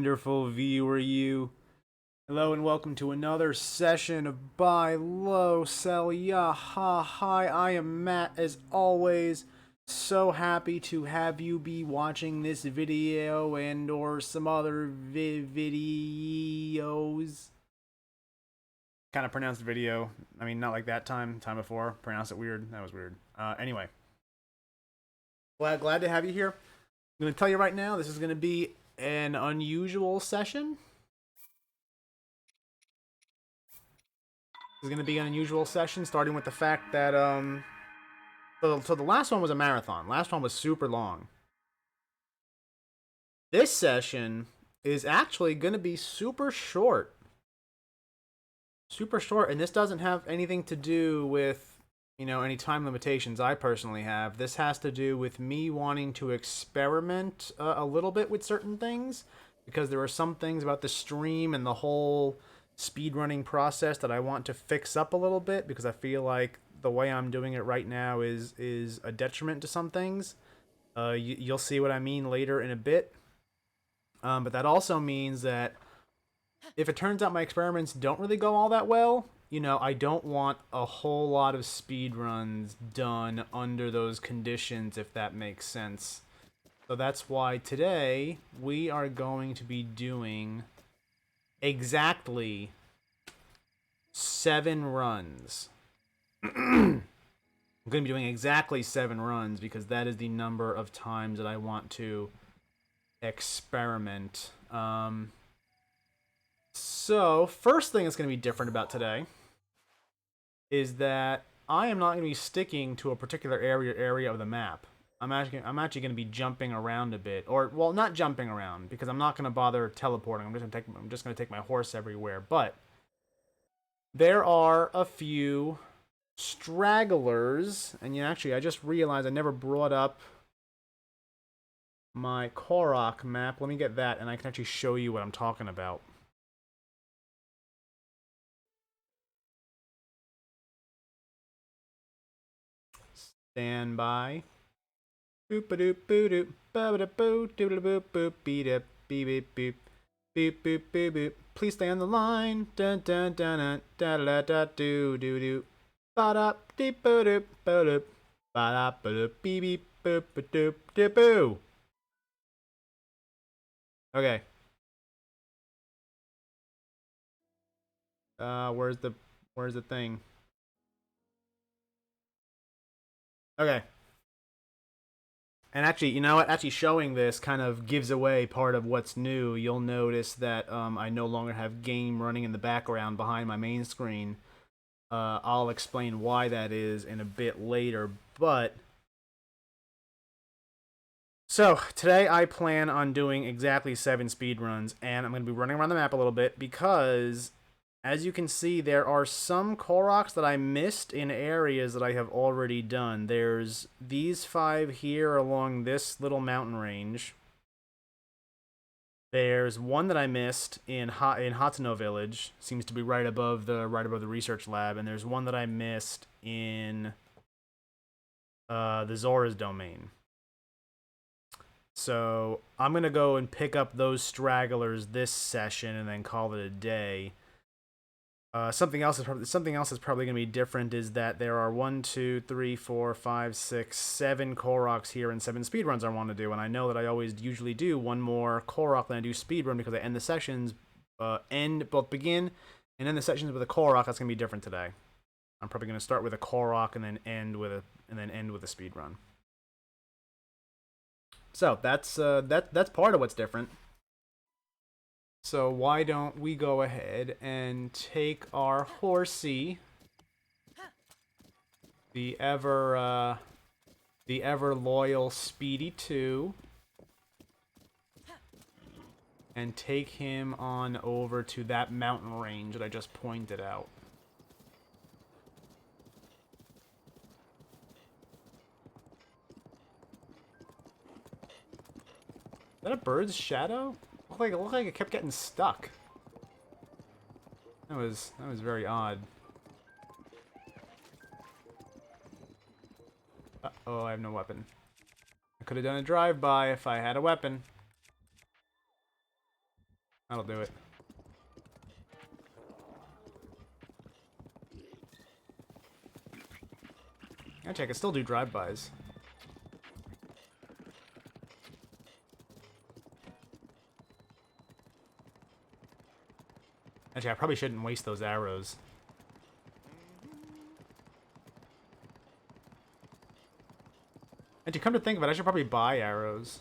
wonderful viewer you. Hello and welcome to another session of Buy Low, Sell Yaha-high. I am Matt, as always. So happy to have you be watching this video and or some other videos. Kind of pronounced video. I mean, not like that time before. Pronounced it weird. That was weird. Anyway. Glad to have you here. I'm going to tell you right now, this is going to be an unusual session. This is going to be an unusual session, starting with the fact that, so the last one was a marathon. Last one was super long. This session is actually going to be super short. Super short, and this doesn't have anything to do with, any time limitations I personally have. This has to do with me wanting to experiment a little bit with certain things, because there are some things about the stream and the whole speedrunning process that I want to fix up a little bit, because I feel like the way I'm doing it right now is a detriment to some things. You'll see what I mean later in a bit. But that also means that if it turns out my experiments don't really go all that well, I don't want a whole lot of speedruns done under those conditions, if that makes sense. So that's why today we are going to be doing exactly 7 runs. I'm going to be doing exactly 7 runs because that is the number of times that I want to experiment. So, first thing that's going to be different about today is that I am not going to be sticking to a particular area of the map. I'm actually going to be jumping around a bit, or well, not jumping around because I'm not going to bother teleporting. I'm just going to take my horse everywhere. But there are a few stragglers, and actually, I just realized I never brought up my Koroks map. Let me get that, and I can actually show you what I'm talking about. Stand by. Boop a doop boo doop ba da boo doodle boop boop beep up beep beep boop boop boop boop boop. Please stay on the line. Dun dun dun dun da da da do do do. Ba da deep boo doop boo doop ba da ba doop beep beep boop ba doop doop boo. Okay. Where's the thing? Okay. And actually, you know what? Actually showing this kind of gives away part of what's new. You'll notice that I no longer have game running in the background behind my main screen. I'll explain why that is in a bit later, but... So, today I plan on doing exactly 7 speedruns, and I'm going to be running around the map a little bit because, as you can see, there are some Koroks that I missed in areas that I have already done. There's these 5 here along this little mountain range. There's one that I missed in Hatsuno Village, seems to be right above the research lab, and there's one that I missed in the Zora's domain. So I'm gonna go and pick up those stragglers this session and then call it a day. Something else is probably gonna be different is that there are 1, 2, 3, 4, 5, 6, 7 Koroks here and 7 speedruns I want to do, and I know that I always usually do one more Korok than I do speedrun because I end the sessions, both begin and end the sessions with a Korok. That's gonna be different today. I'm probably gonna start with a Korok and then end with a speedrun. So that's part of what's different. So why don't we go ahead and take our horsey, the ever loyal Speedy 2, and take him on over to that mountain range that I just pointed out. Is that a bird's shadow? It looked like it kept getting stuck. That was very odd. Uh-oh, I have no weapon. I could have done a drive-by if I had a weapon. That'll do it. Actually, I can still do drive-bys. Actually, I probably shouldn't waste those arrows. And to come to think of it, I should probably buy arrows.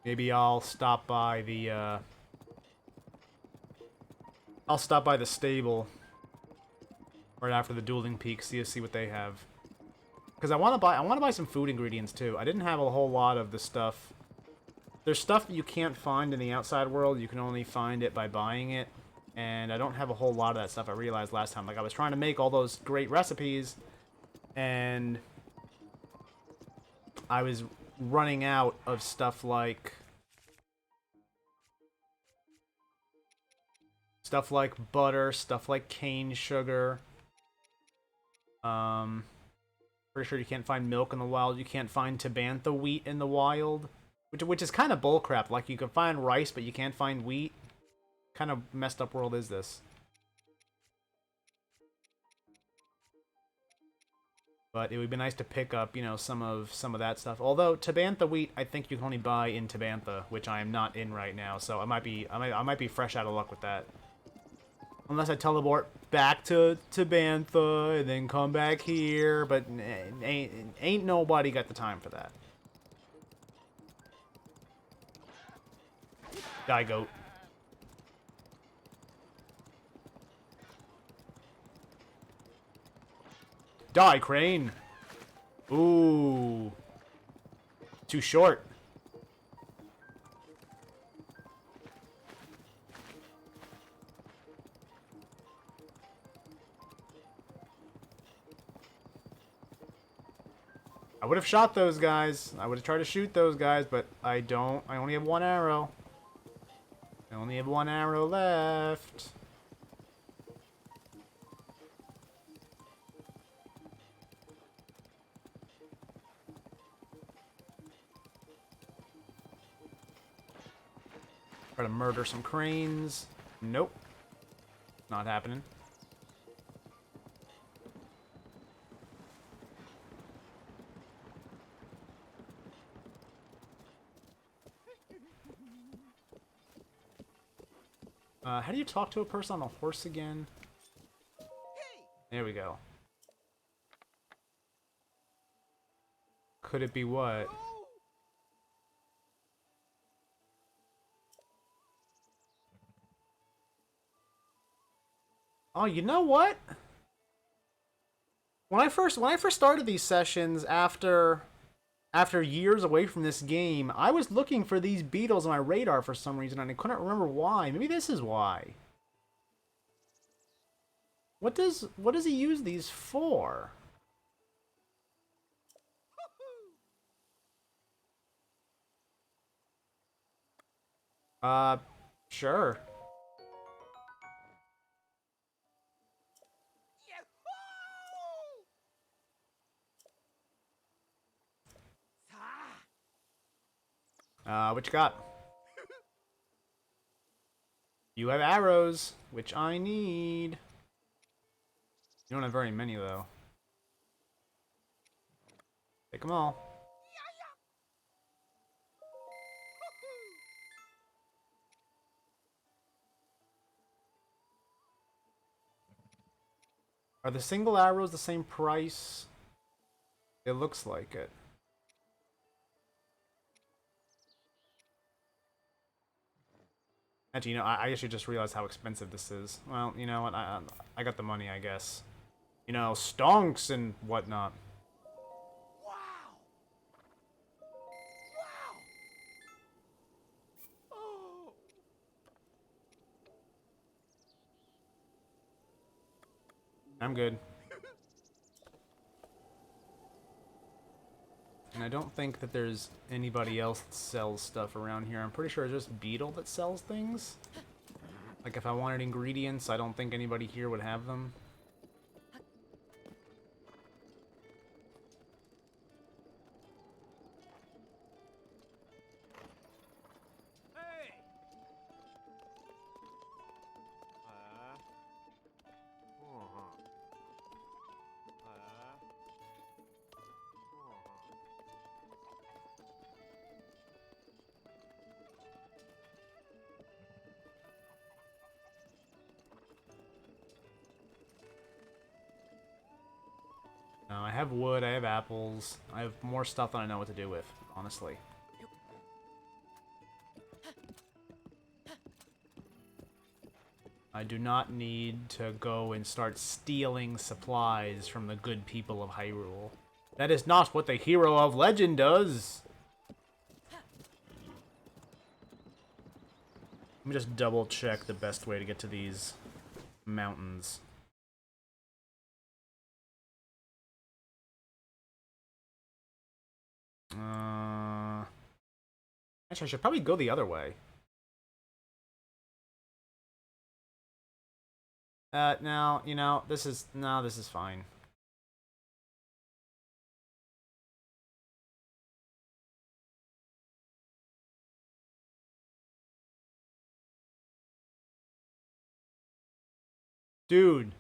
Maybe I'll stop by the, I'll stop by the stable right after the dueling peak, see what they have. Because I want to buy some food ingredients too. I didn't have a whole lot of the stuff. There's stuff that you can't find in the outside world. You can only find it by buying it. And I don't have a whole lot of that stuff. I realized last time. Like, I was trying to make all those great recipes, and I was running out of stuff like butter, stuff like cane sugar. Pretty sure you can't find milk in the wild. You can't find Tabantha wheat in the wild, which is kind of bullcrap. Like, you can find rice, but you can't find wheat. Kind of messed up world is this? But it would be nice to pick up, you know, some of that stuff. Although Tabantha wheat, I think you can only buy in Tabantha, which I am not in right now. So I might be fresh out of luck with that. Unless I teleport back to Tabantha and then come back here, but ain't nobody got the time for that. Die, goat. Die, crane! Ooh. Too short. I would have shot those guys. I would have tried to shoot those guys, but I don't. I only have one arrow. I only have one arrow left. Try to murder some cranes. Nope. Not happening. How do you talk to a person on a horse again? There we go. Could it be what? Oh, you know what? When I first started these sessions after years away from this game, I was looking for these beetles on my radar for some reason, and I couldn't remember why. Maybe this is why. What does he use these for? Sure. What you got? You have arrows, which I need. You don't have very many, though. Take them all. Are the single arrows the same price? It looks like it. Actually, you know, I actually just realized how expensive this is. Well, you know what? I got the money, I guess. You know, stonks and whatnot. Wow! Wow! Oh! I'm good. And I don't think that there's anybody else that sells stuff around here. I'm pretty sure it's just Beetle that sells things. Like, if I wanted ingredients, I don't think anybody here would have them. I have wood, I have apples. I have more stuff than I know what to do with, honestly. I do not need to go and start stealing supplies from the good people of Hyrule. That is not what the hero of legend does! Let me just double check the best way to get to these mountains. Actually, I should probably go the other way. Now, you know, this is fine. Dude.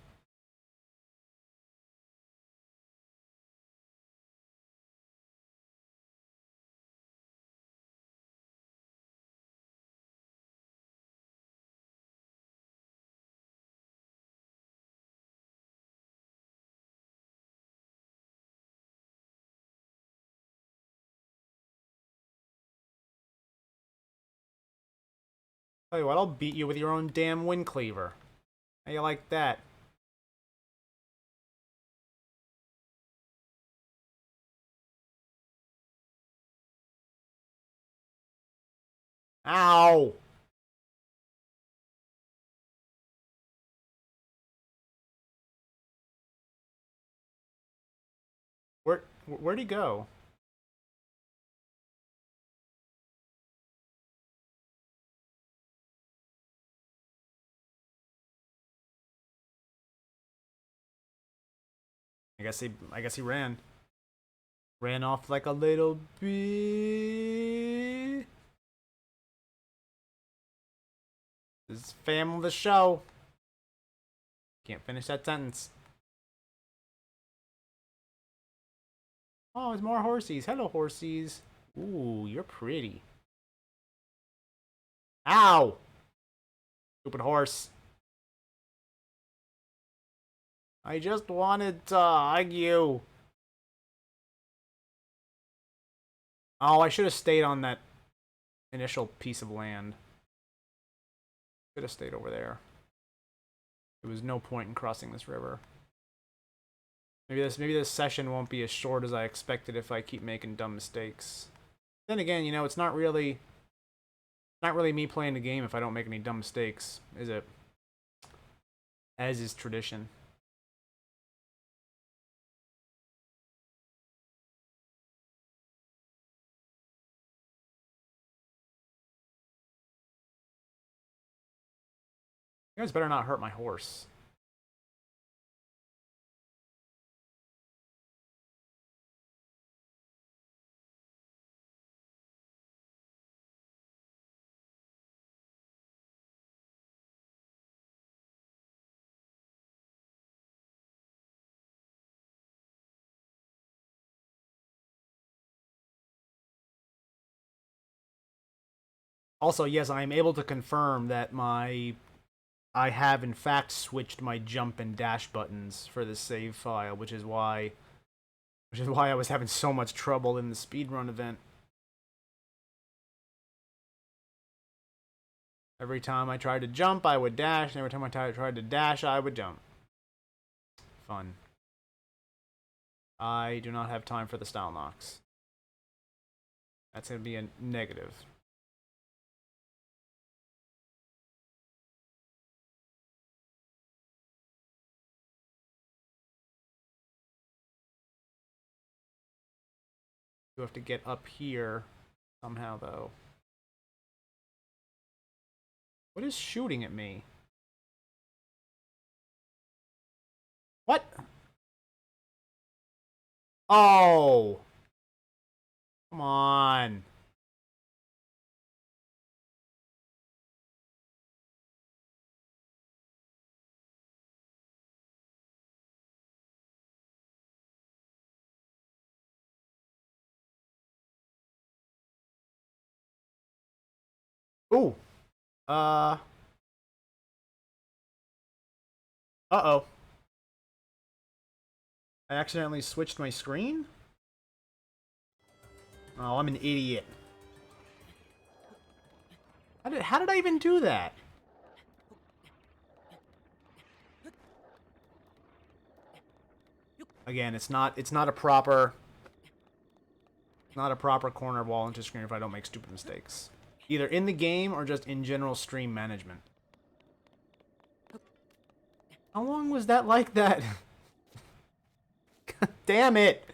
Tell you what, I'll beat you with your own damn wind cleaver. How you like that? Ow! Where'd he go? I guess he ran. Ran off like a little bee. This is fam of the show. Can't finish that sentence. Oh, there's more horsies. Hello, horsies. Ooh, you're pretty. Ow! Stupid horse. I just wanted to hug you. Oh, I should have stayed on that initial piece of land. Should have stayed over there. There was no point in crossing this river. Maybe this session won't be as short as I expected if I keep making dumb mistakes. Then again, you know, it's not really me playing the game if I don't make any dumb mistakes, is it? As is tradition. You guys better not hurt my horse. Also, yes, I am able to confirm that I have in fact switched my jump and dash buttons for the save file, which is why I was having so much trouble in the speedrun event. Every time I tried to jump, I would dash, and every time I tried to dash, I would jump. Fun. I do not have time for the style knocks. That's going to be a negative. You have to get up here somehow, though. What is shooting at me? What? Oh! Come on. Ooh. Uh. Uh-oh. I accidentally switched my screen? Oh, I'm an idiot. How did I even do that? Again, it's not a proper corner wall into screen if I don't make stupid mistakes. Either in the game or just in general stream management. How long was that like that? Damn it!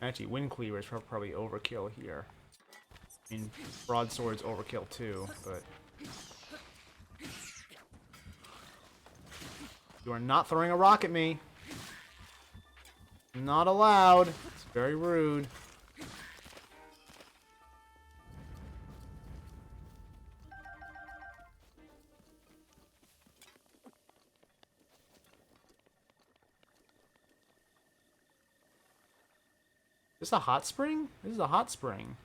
Actually, Wind Cleaver is probably overkill here. I mean, Broadsword's overkill too, but... You are not throwing a rock at me. Not allowed. It's very rude. Is this a hot spring? This is a hot spring.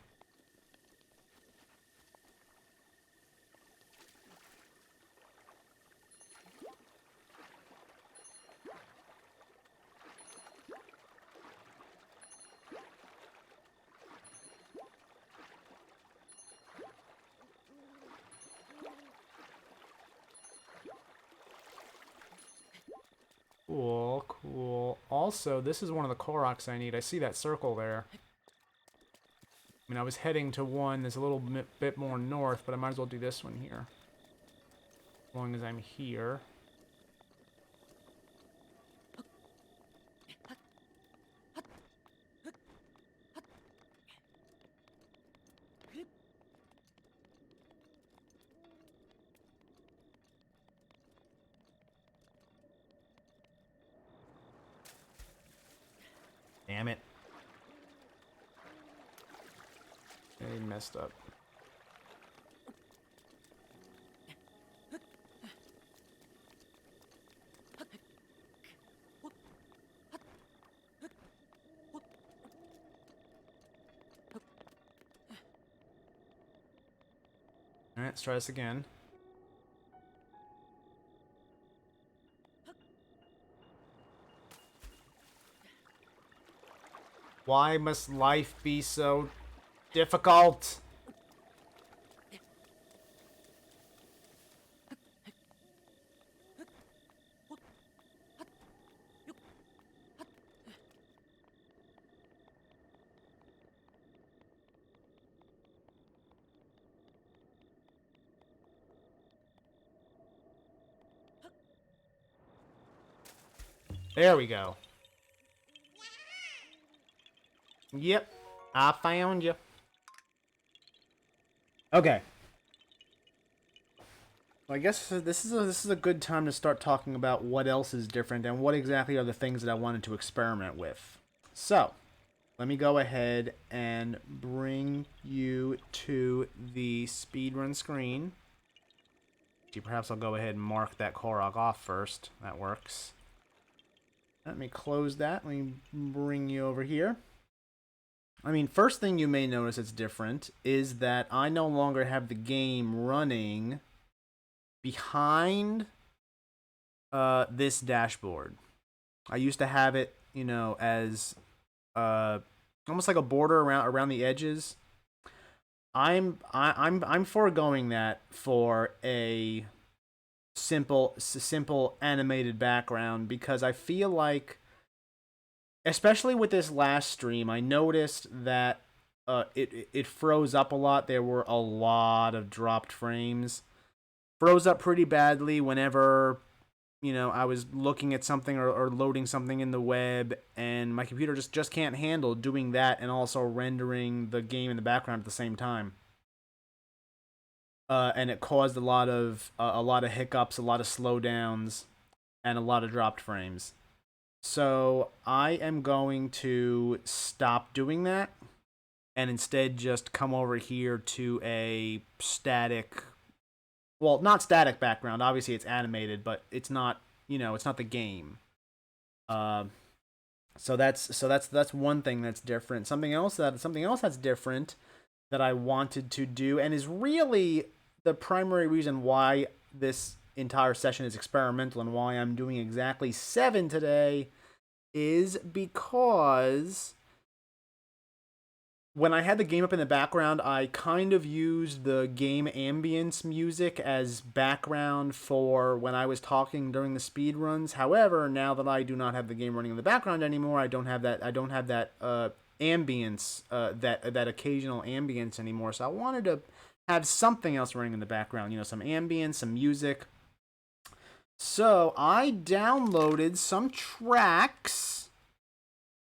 Cool, cool. Also, this is one of the Koroks I need. I see that circle there. I mean, I was heading to one that's a little bit more north, but I might as well do this one here. As long as I'm here. Damn it. I messed up. Alright, let's try this again. Why must life be so difficult? There we go. Yep, I found you. Okay. Well, I guess this is a good time to start talking about what else is different and what exactly are the things that I wanted to experiment with. So, let me go ahead and bring you to the speedrun screen. Actually, perhaps I'll go ahead and mark that Korok off first. That works. Let me close that. Let me bring you over here. I mean, first thing you may notice that's different is that I no longer have the game running behind this dashboard. I used to have it, you know, as almost like a border around the edges. I'm foregoing that for a simple animated background because I feel like, especially with this last stream, I noticed that it froze up a lot. There were a lot of dropped frames. Froze up pretty badly whenever I was looking at something or loading something in the web, and my computer just can't handle doing that and also rendering the game in the background at the same time. And it caused a lot of hiccups, a lot of slowdowns, and a lot of dropped frames. So I am going to stop doing that and instead just come over here to a static, well, not static background. Obviously, it's animated, but it's not, it's not the game. Uh, so that's one thing that's different. Something else that's different that I wanted to do, and is really the primary reason why this entire session is experimental and why I'm doing exactly 7 today, is because when I had the game up in the background, I kind of used the game ambience music as background for when I was talking during the speed runs. However, now that I do not have the game running in the background anymore, I don't have that ambience, that occasional ambience anymore. So I wanted to have something else running in the background, some ambience, some music. So I downloaded some tracks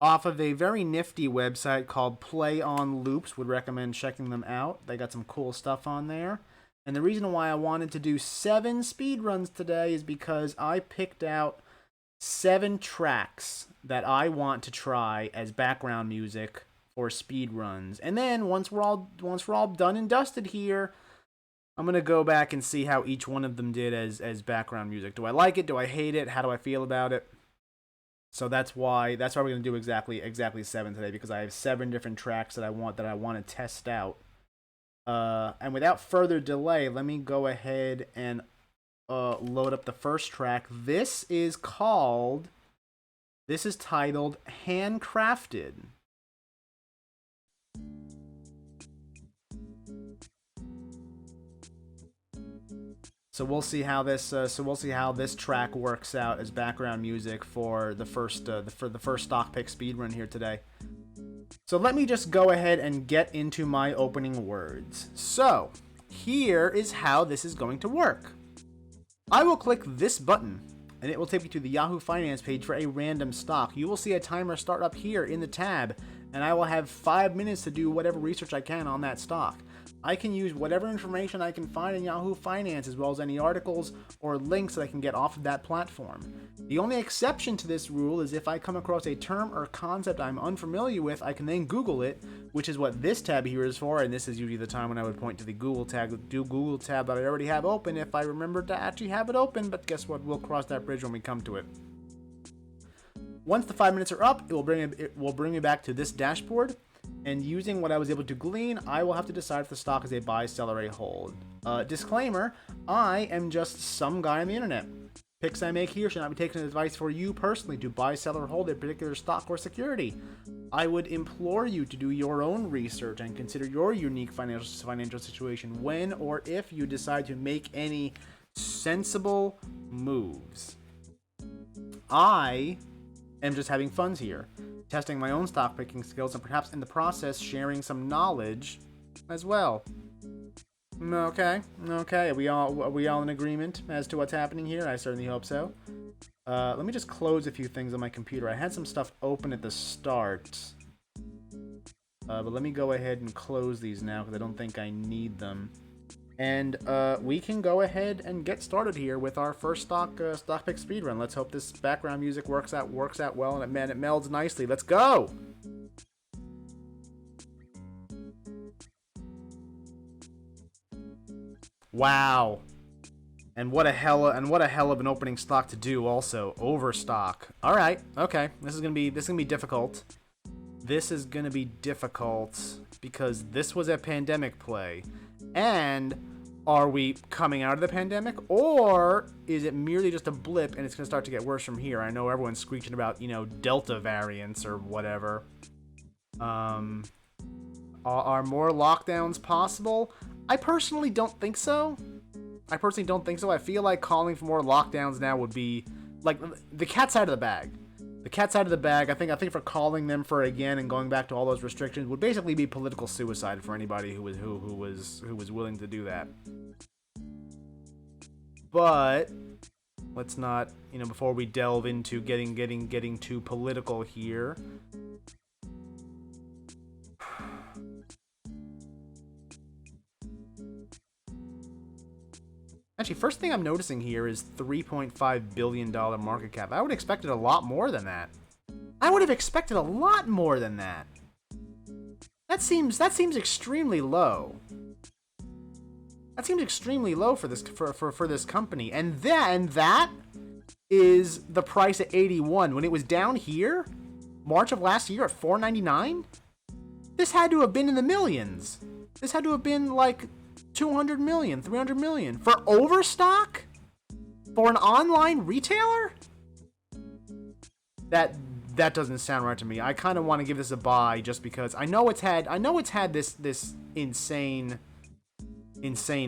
off of a very nifty website called Play on Loops. Would recommend checking them out. They got some cool stuff on there. And the reason why I wanted to do 7 speedruns today is because I picked out 7 tracks that I want to try as background music for speedruns. And then once we're all done and dusted here, I'm gonna go back and see how each one of them did as background music. Do I like it? Do I hate it? How do I feel about it? So that's why we're gonna do exactly 7 today, because I have 7 different tracks that I want to test out. And without further delay, let me go ahead and load up the first track. This is titled Handcrafted. So we'll see how this track works out as background music for the first stock pick speedrun here today. So let me just go ahead and get into my opening words. So here is how this is going to work. I will click this button, and it will take me to the Yahoo Finance page for a random stock. You will see a timer start up here in the tab, and I will have 5 minutes to do whatever research I can on that stock. I can use whatever information I can find in Yahoo Finance, as well as any articles or links that I can get off of that platform. The only exception to this rule is if I come across a term or concept I'm unfamiliar with, I can then Google it, which is what this tab here is for, and this is usually the time when I would point to the Google tab that I already have open if I remember to actually have it open, but guess what? We'll cross that bridge when we come to it. Once the 5 minutes are up, it will bring me back to this dashboard. And using what I was able to glean, I will have to decide if the stock is a buy, sell, or a hold. Disclaimer, I am just some guy on the internet. Picks I make here should not be taken as advice for you personally to buy, sell, or hold a particular stock or security. I would implore you to do your own research and consider your unique financial situation when or if you decide to make any sensible moves. I am just having fun here, testing my own stock picking skills, and perhaps in the process sharing some knowledge as well. Okay. Are we all in agreement as to what's happening here? I certainly hope so. Let me just close a few things on my computer. I had some stuff open at the start, but let me go ahead and close these now because I don't think I need them. And we can go ahead and get started here with our first stock pick speedrun. Let's hope this background music works out well, and it melds nicely. Let's go! Wow. And what a hell of an opening stock to do also. Overstock. Alright, okay. This is gonna be difficult. This is gonna be difficult because this was a pandemic play. And are we coming out of the pandemic, or is it merely just a blip and it's going to start to get worse from here? I know everyone's screeching about, Delta variants or whatever. Are more lockdowns possible? I personally don't think so. I feel like calling for more lockdowns now would be like the cat's out of the bag. I think for calling them for again and going back to all those restrictions would basically be political suicide for anybody who was willing to do that. But let's not, before we delve into getting too political here. Actually, first thing I'm noticing here is $3.5 billion market cap. I would have expected a lot more than that. I would have expected a lot more than that. That seems extremely low. That seems extremely low for this for this company. And that is the price at 81 when it was down here March of last year at 4.99. This had to have been in the millions. This had to have been like 200 million, 300 million for overstock for an online retailer. That doesn't sound right to me. I kind of want to give this a buy just because I know it's had this insane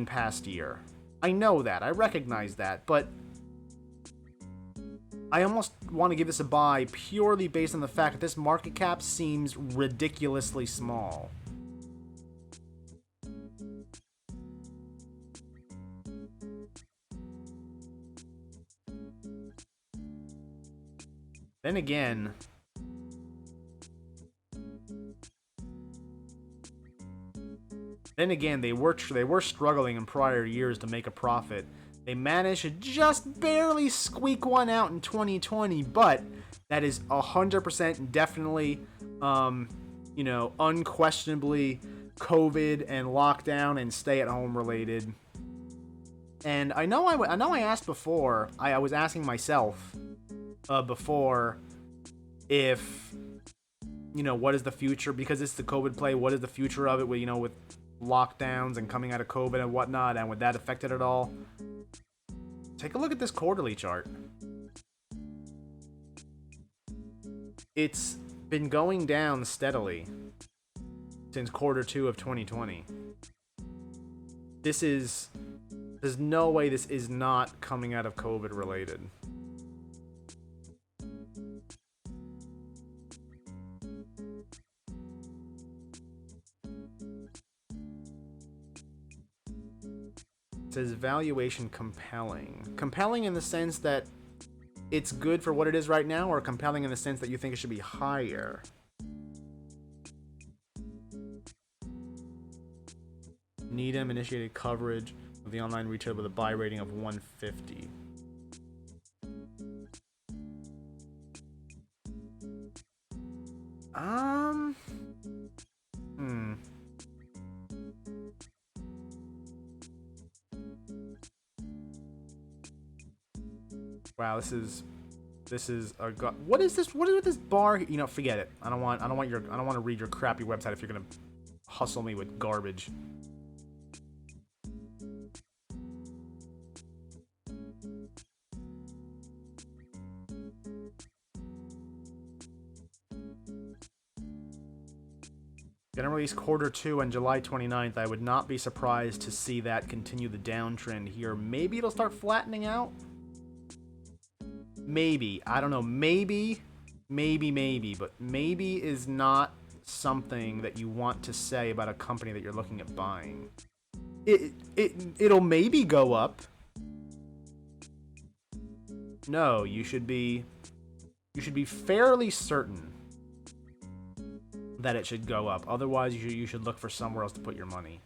past year. I know that. I recognize that, but I almost want to give this a buy purely based on the fact that this market cap seems ridiculously small. Then again, they were struggling in prior years to make a profit. They managed to just barely squeak one out in 2020, but that is 100% definitely, unquestionably COVID and lockdown and stay-at-home related. And I know I asked before. I was asking myself before if what is the future, because it's the COVID play. What is the future of it with lockdowns and coming out of COVID and whatnot, and would that affect it at all? Take a look at this quarterly chart. It's been going down steadily since Q2 of 2020. There's no way this is not coming out of COVID related. It says valuation compelling. Compelling in the sense that it's good for what it is right now, or compelling in the sense that you think it should be higher? Needham initiated coverage of the online retailer with a buy rating of 150. Wow, this is a what is this? What is with this bar? Forget it. I don't want to read your crappy website if you're gonna hustle me with garbage. Gonna release Q2 on July 29th. I would not be surprised to see that continue the downtrend here. Maybe it'll start flattening out. Maybe. I don't know. Maybe. But maybe is not something that you want to say about a company that you're looking at buying. It'll maybe go up. No, you should be fairly certain that it should go up. Otherwise, you should look for somewhere else to put your money.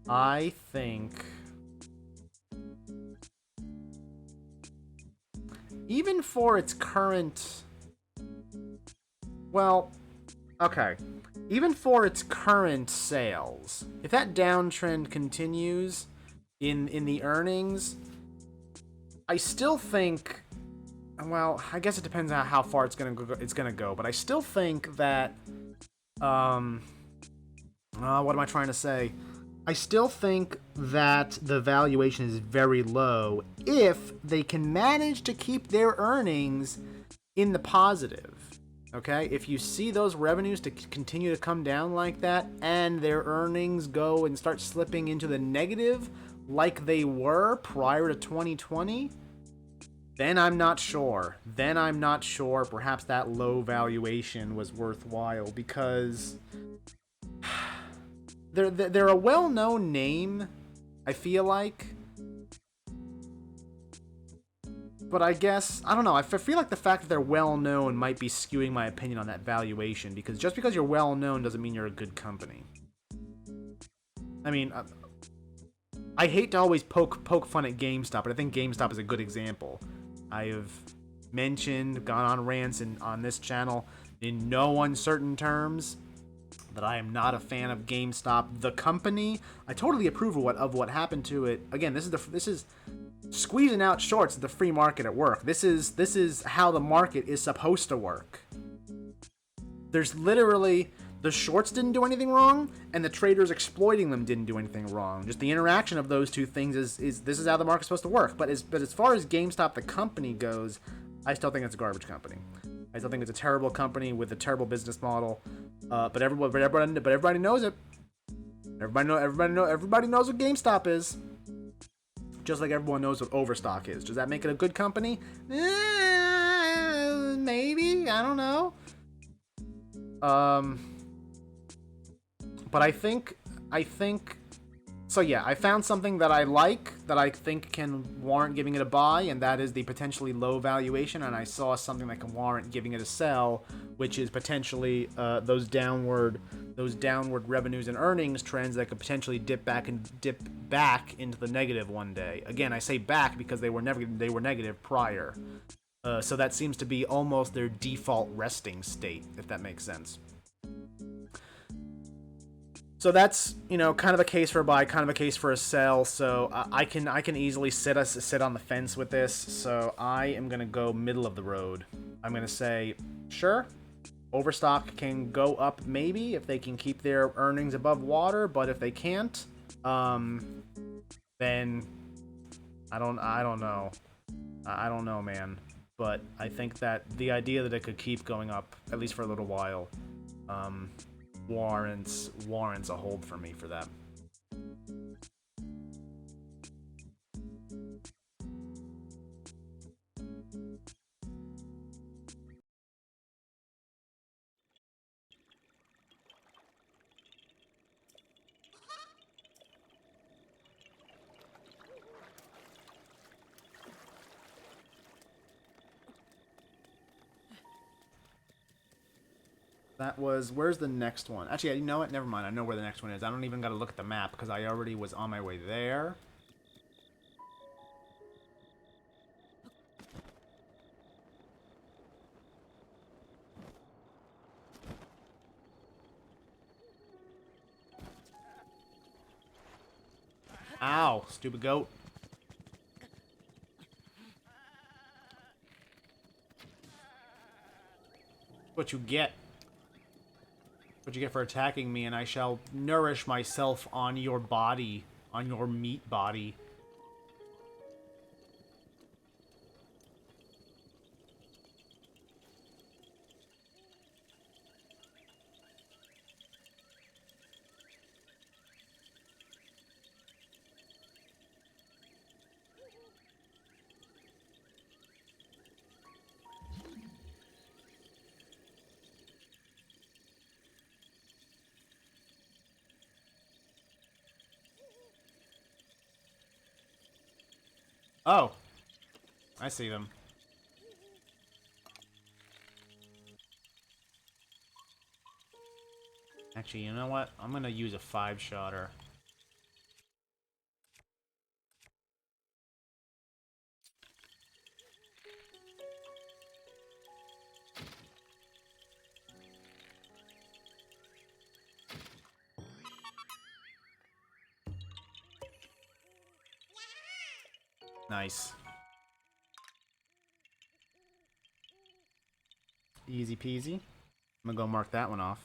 I think even for its current, even for its current sales, if that downtrend continues in the earnings, I still think, well, I guess it depends on how far it's gonna go, but I still think that, what am I trying to say? I still think that the valuation is very low if they can manage to keep their earnings in the positive. Okay? If you see those revenues to continue to come down like that and their earnings go and start slipping into the negative like they were prior to 2020, then I'm not sure. Perhaps that low valuation was worthwhile because they're a well-known name, I feel like. But I guess, I don't know, I feel like the fact that they're well-known might be skewing my opinion on that valuation, because just because you're well-known doesn't mean you're a good company. I mean, I hate to always poke fun at GameStop, but I think GameStop is a good example. I have mentioned, gone on rants on this channel in no uncertain terms that I am not a fan of GameStop, the company. I totally approve of what happened to it. Again, this is squeezing out shorts of the free market at work. This is how the market is supposed to work. There's literally, the shorts didn't do anything wrong, and the traders exploiting them didn't do anything wrong. Just the interaction of those two things is this is how the market's supposed to work. But as far as GameStop the company goes, I still think it's a garbage company. I still think it's a terrible company with a terrible business model. But everybody knows it. Everybody knows what GameStop is. Just like everyone knows what Overstock is. Does that make it a good company? Maybe. I don't know. But I think, so yeah, I found something that I like, that I think can warrant giving it a buy, and that is the potentially low valuation, and I saw something that can warrant giving it a sell, which is potentially those downward revenues and earnings trends that could potentially dip back into the negative one day. Again, I say back because they were negative prior. So that seems to be almost their default resting state, if that makes sense. So that's, kind of a case for a buy, kind of a case for a sell. So I can easily sit on the fence with this. So I am gonna go middle of the road. I'm gonna say, sure, Overstock can go up maybe if they can keep their earnings above water, but if they can't, then I don't know. I don't know, man. But I think that the idea that it could keep going up, at least for a little while, warrants a hold for me for that. That was, where's the next one? Actually, you know what? Never mind. I know where the next one is. I don't even got to look at the map because I already was on my way there. Ow, stupid goat. What you get. What you get for attacking me, and I shall nourish myself on your body, on your meat body. Oh, I see them. Actually, you know what? I'm gonna use a 5-shotter. Nice. Easy peasy. I'm gonna go mark that one off.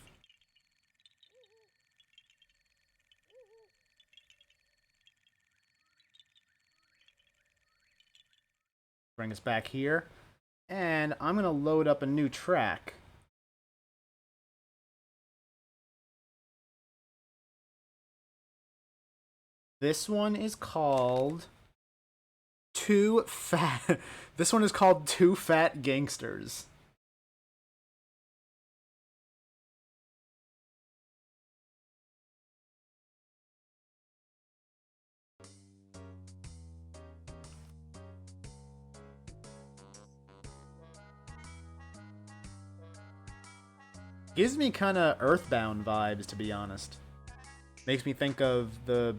Bring us back here. And I'm gonna load up a new track. This one is called Two Fat. This one is called Two Fat Gangsters. Gives me kind of Earthbound vibes, to be honest. Makes me think of the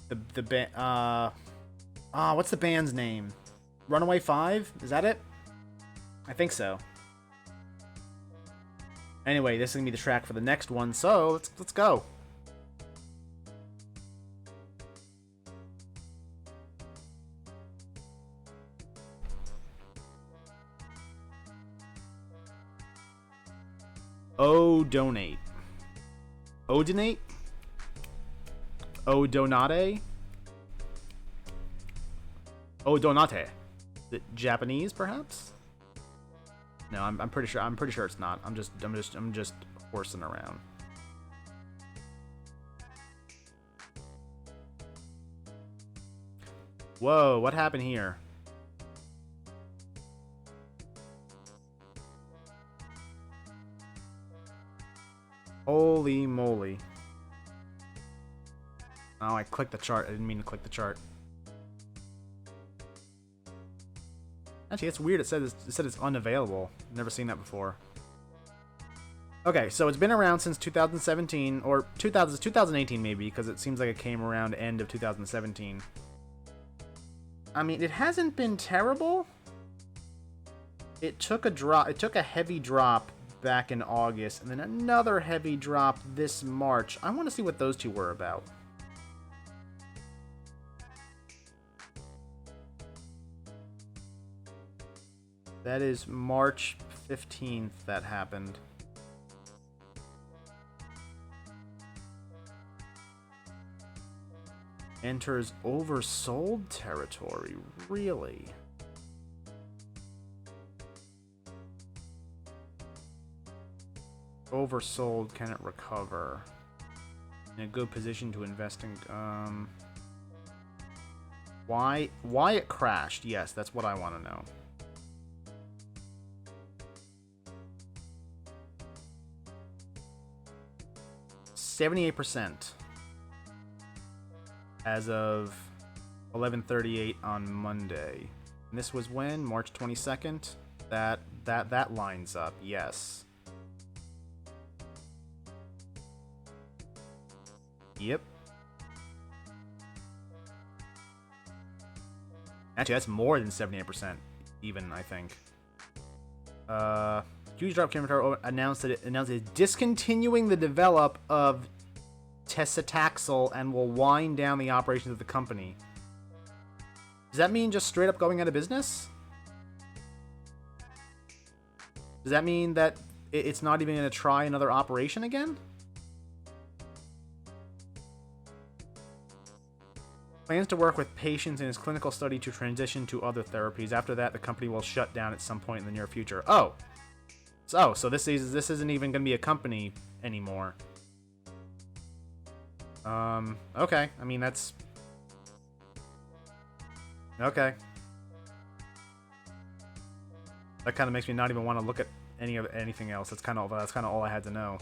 band. What's the band's name? Runaway 5? Is that it? I think so. Anyway, this is gonna be the track for the next one, so let's go. Oh, donate. Odonate? Odonate? Odonate. Is it Japanese, perhaps? No, I'm pretty sure. I'm pretty sure it's not. I'm just horsing around. Whoa! What happened here? Holy moly! Oh, I clicked the chart. I didn't mean to click the chart. Actually, it's weird. It said it's unavailable. Never seen that before. Okay, so it's been around since 2017 or 2018 maybe, because it seems like it came around end of 2017. I mean, it hasn't been terrible. It took a drop. It took a heavy drop back in August, and then another heavy drop this March. I want to see what those two were about. That is March 15th that happened. Enters oversold territory. Really? Oversold, can it recover? In a good position to invest in... Why it crashed? Yes, that's what I want to know. 78% as of 11:38 on Monday. And this was when? March 22nd? That lines up, yes. Yep. Actually, that's more than 78%, even, I think. Huge drop camera announced it's discontinuing the develop of Tesitaxel and will wind down the operations of the company. Does that mean just straight up going out of business? Does that mean that it's not even going to try another operation again? Plans to work with patients in his clinical study to transition to other therapies. After that, the company will shut down at some point in the near future. Oh! So this isn't even going to be a company anymore. Okay. I mean, that's... Okay. That kind of makes me not even want to look at anything else. That's kind of all I had to know.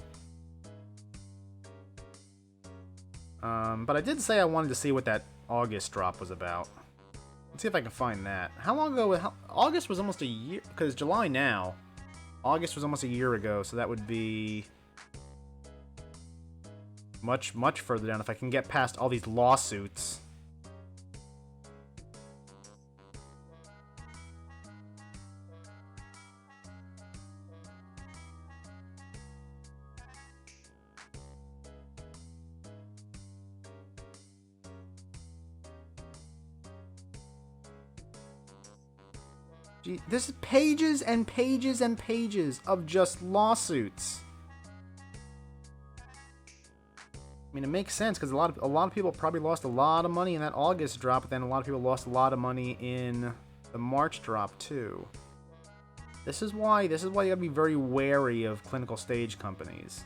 But I did say I wanted to see what that August drop was about. Let's see if I can find that. How long ago? August was almost a year, because July now. August was almost a year ago, so that would be much, much further down if I can get past all these lawsuits. Gee, this is pages and pages and pages of just lawsuits. I mean, it makes sense because a lot of people probably lost a lot of money in that August drop, but then a lot of people lost a lot of money in the March drop too. This is why you gotta be very wary of clinical stage companies.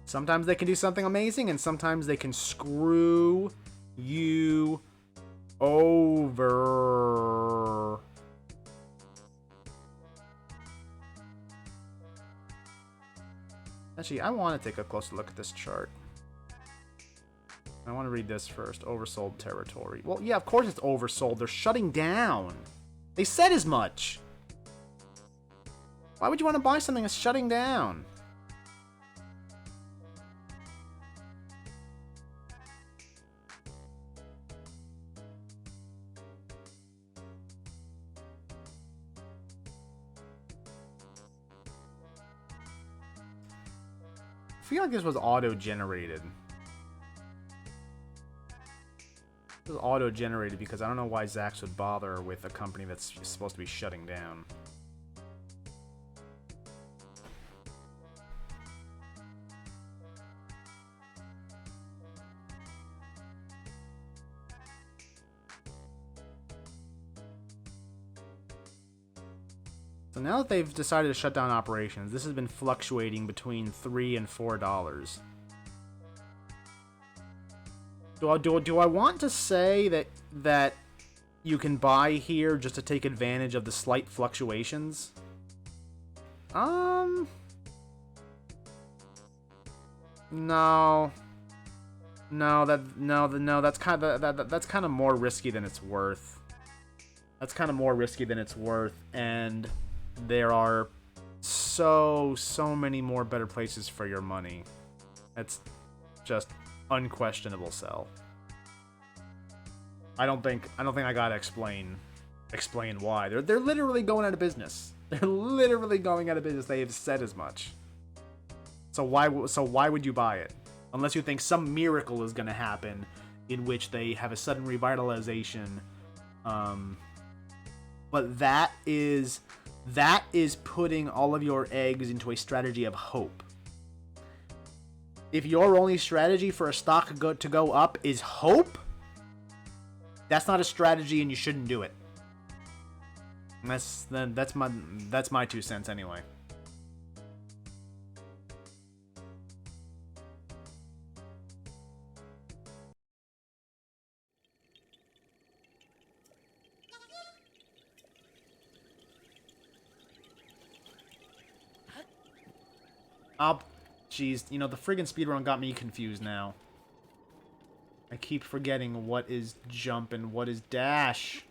Sometimes they can do something amazing, and sometimes they can screw you over. Actually, I want to take a closer look at this chart. I want to read this first. Oversold territory. Well, yeah, of course it's oversold. They're shutting down. They said as much. Why would you want to buy something that's shutting down? I feel like this was auto-generated. This was auto-generated because I don't know why Zax would bother with a company that's supposed to be shutting down. So now that they've decided to shut down operations, this has been fluctuating between $3 and $4. Do I want to say that you can buy here just to take advantage of the slight fluctuations? No. No, that's kind of more risky than it's worth. That's kind of more risky than it's worth, and there are so many more better places for your money. That's just unquestionable sell. I don't think I gotta explain why. They're literally going out of business. They're literally going out of business. They have said as much. So why would you buy it? Unless you think some miracle is gonna happen in which they have a sudden revitalization. But that is putting all of your eggs into a strategy of hope. If your only strategy for a stock to go up is hope, that's not a strategy and you shouldn't do it. That's my 2 cents anyway. Jeez, you know, the friggin' speedrun got me confused now. I keep forgetting what is jump and what is dash.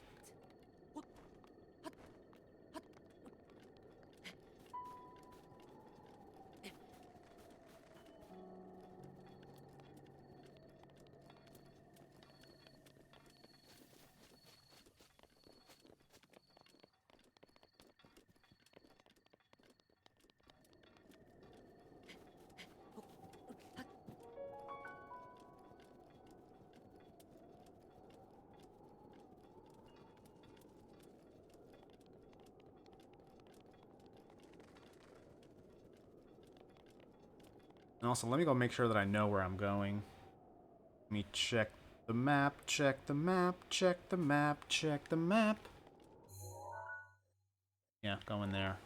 And also, let me go make sure that I know where I'm going. Let me check the map, check the map, check the map, check the map. Yeah, going there.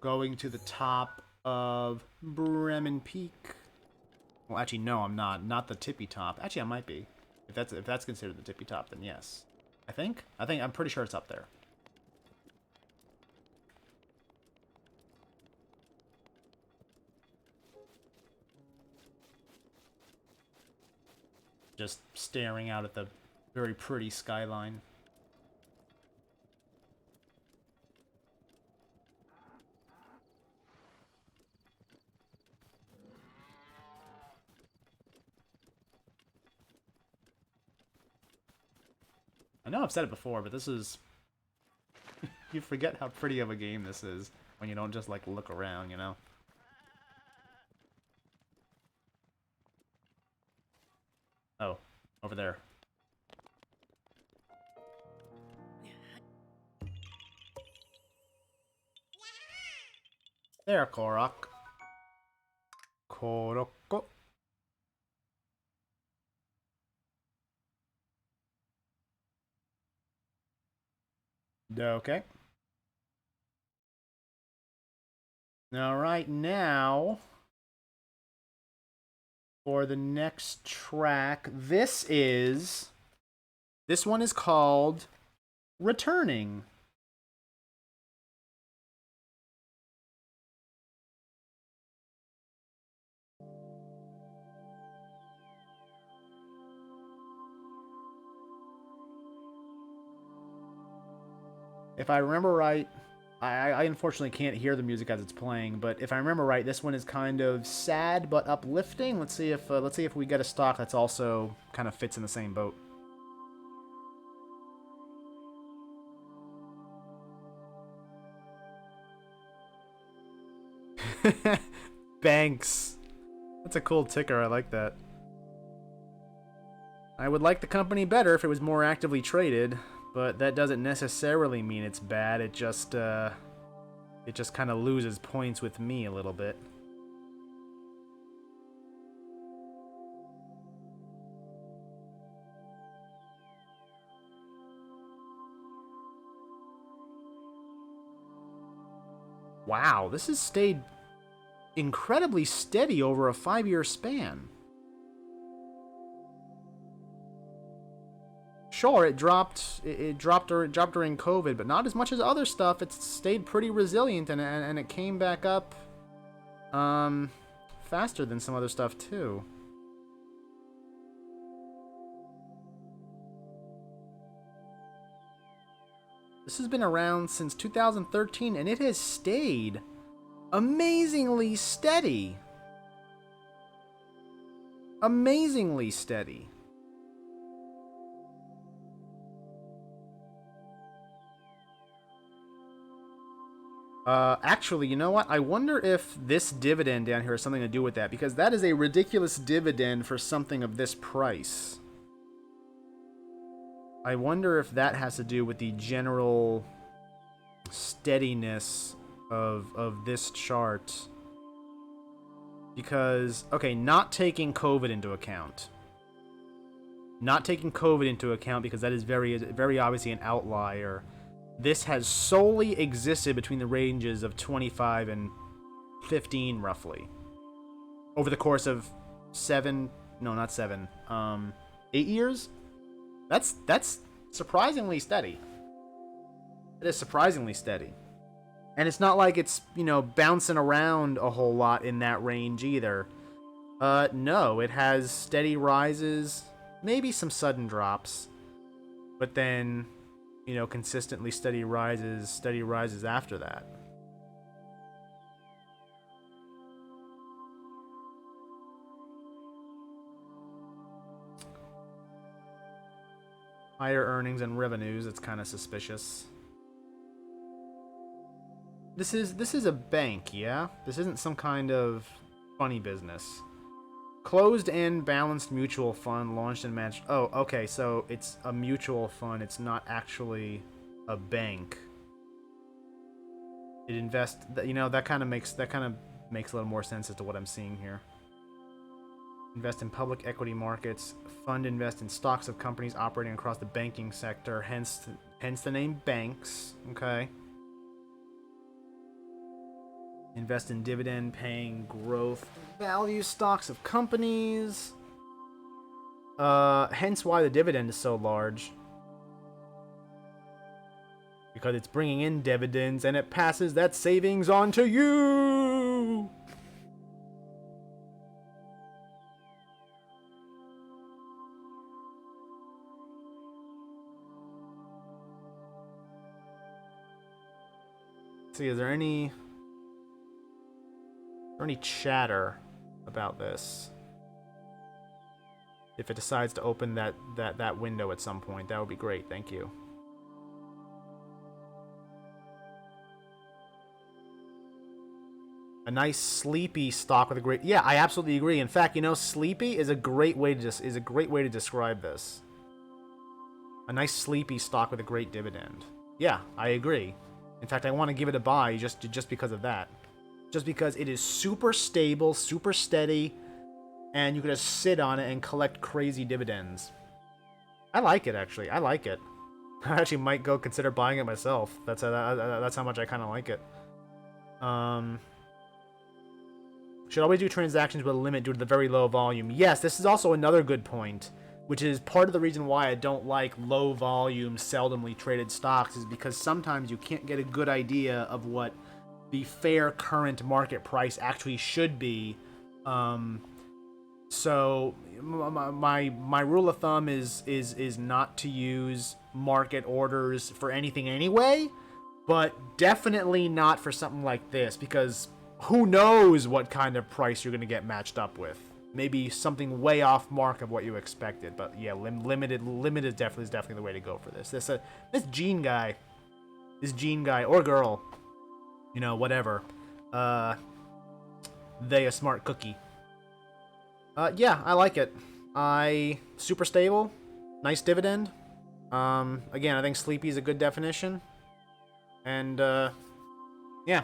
Going to the top of Bremen Peak. Well, actually, no, I'm not. Not the tippy top. Actually, I might be. If that's considered the tippy top, then yes. I'm pretty sure it's up there. Just staring out at the very pretty skyline. I know I've said it before, but this is... you forget how pretty of a game this is when you don't just, like, look around, you know? Oh, over there. There, Korok. Koroko. Okay. Alright, now... for the next track, this one is called Returning. If I remember right, I unfortunately can't hear the music as it's playing, but if I remember right, this one is kind of sad but uplifting. Let's see if we get a stock that's also kind of fits in the same boat. Banks. That's a cool ticker. I like that. I would like the company better if it was more actively traded, but that doesn't necessarily mean it's bad. It just kind of loses points with me a little bit. Wow, this has stayed incredibly steady over a 5-year span. Sure, it dropped during COVID, but not as much as other stuff. It's stayed pretty resilient, and it came back up faster than some other stuff too. This has been around since 2013, and it has stayed amazingly steady. Amazingly steady. Actually, you know what? I wonder if this dividend down here has something to do with that, because that is a ridiculous dividend for something of this price. I wonder if that has to do with the general steadiness of this chart. Because, okay, not taking COVID into account. Not taking COVID into account because that is very obviously an outlier. This has solely existed between the ranges of 25 and 15, roughly. Over the course of 8 years? That's surprisingly steady. It is surprisingly steady. And it's not like it's, bouncing around a whole lot in that range either. No, it has steady rises, maybe some sudden drops, but then, consistently steady rises after that. Higher earnings and revenues, it's kind of suspicious. This is a bank, yeah? This isn't some kind of funny business. Closed-end balanced mutual fund launched and managed. Oh, okay, so it's a mutual fund. It's not actually a bank. It invests. That kind of makes a little more sense as to what I'm seeing here. Invest in public equity markets. Fund invest in stocks of companies operating across the banking sector. Hence the name banks. Okay. Invest in dividend-paying growth value stocks of companies. Hence why the dividend is so large. Because it's bringing in dividends and it passes that savings on to you! Let's see, is there any chatter about this? If it decides to open that window at some point, that would be great. Thank you. A nice sleepy stock with a great. Yeah, I absolutely agree. In fact, sleepy is a great way to describe this. A nice sleepy stock with a great dividend. Yeah, I agree. In fact, I want to give it a buy just because of that. Just because it is super stable, super steady, and you can just sit on it and collect crazy dividends. I like it, actually. I like it. I actually might go consider buying it myself. That's how much I kind of like it. Should always do transactions with a limit due to the very low volume. Yes, this is also another good point, which is part of the reason why I don't like low volume, seldomly traded stocks, is because sometimes you can't get a good idea of what the fair current market price actually should be. So my rule of thumb is not to use market orders for anything anyway. but definitely not for something like this, because who knows what kind of price you're going to get matched up with. Maybe something way off mark of what you expected, but yeah, limited is definitely the way to go for this. This Gene guy, or girl, you know, whatever. Uh, they a smart cookie. Yeah, I like it. Super stable, nice dividend. Again, I think sleepy is a good definition, and yeah,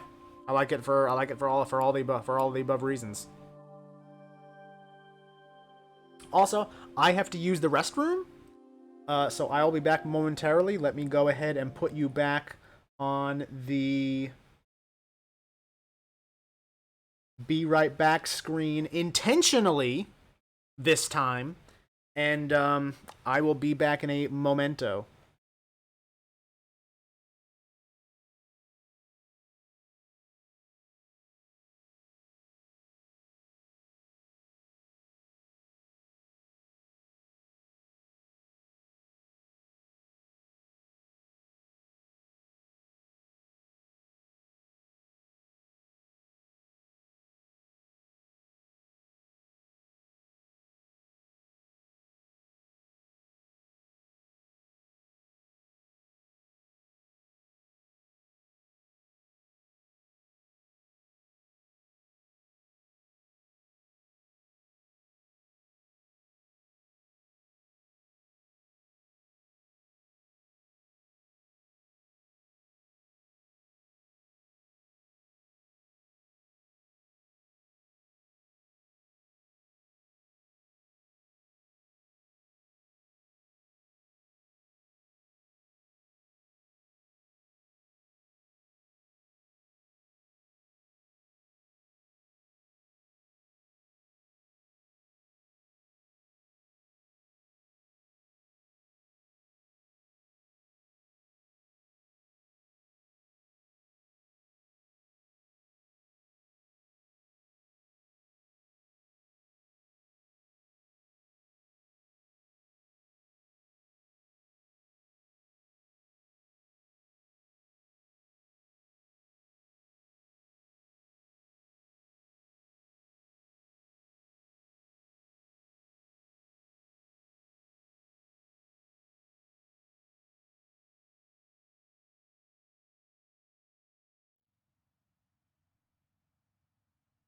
I like it for all the above reasons. Also, I have to use the restroom, so I'll be back momentarily. Let me go ahead and put you back on the be right back screen intentionally this time, and I will be back in a momento.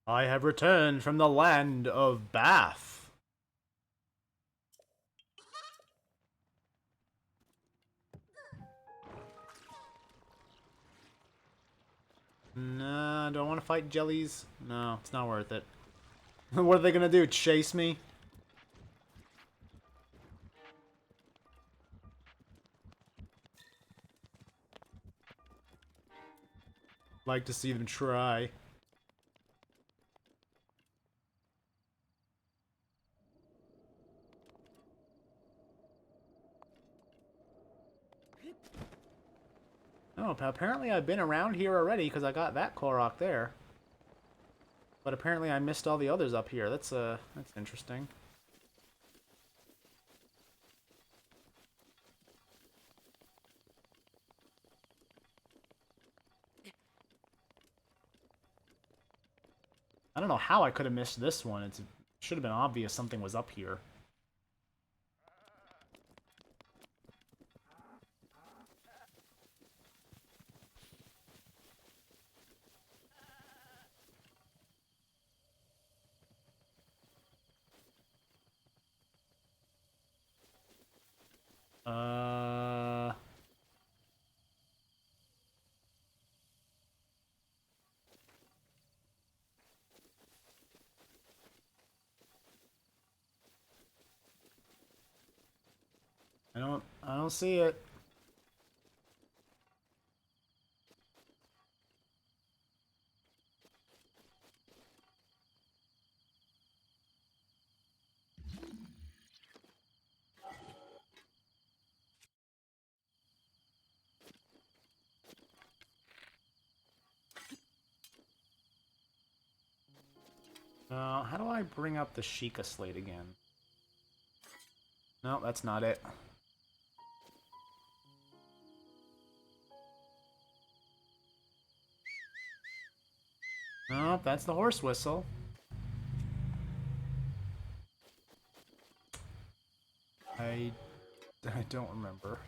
I have returned from the land of Bath. Nah, do I want to fight jellies? No, it's not worth it. What are they gonna do? Chase me? Like to see them try. Oh, apparently I've been around here already because I got that Korok there. But apparently I missed all the others up here. That's interesting. I don't know how I could have missed this one. It should have been obvious something was up here. Uh... I don't see it. How do I bring up the Sheikah slate again? No, that's not it. No, that's the horse whistle. I don't remember.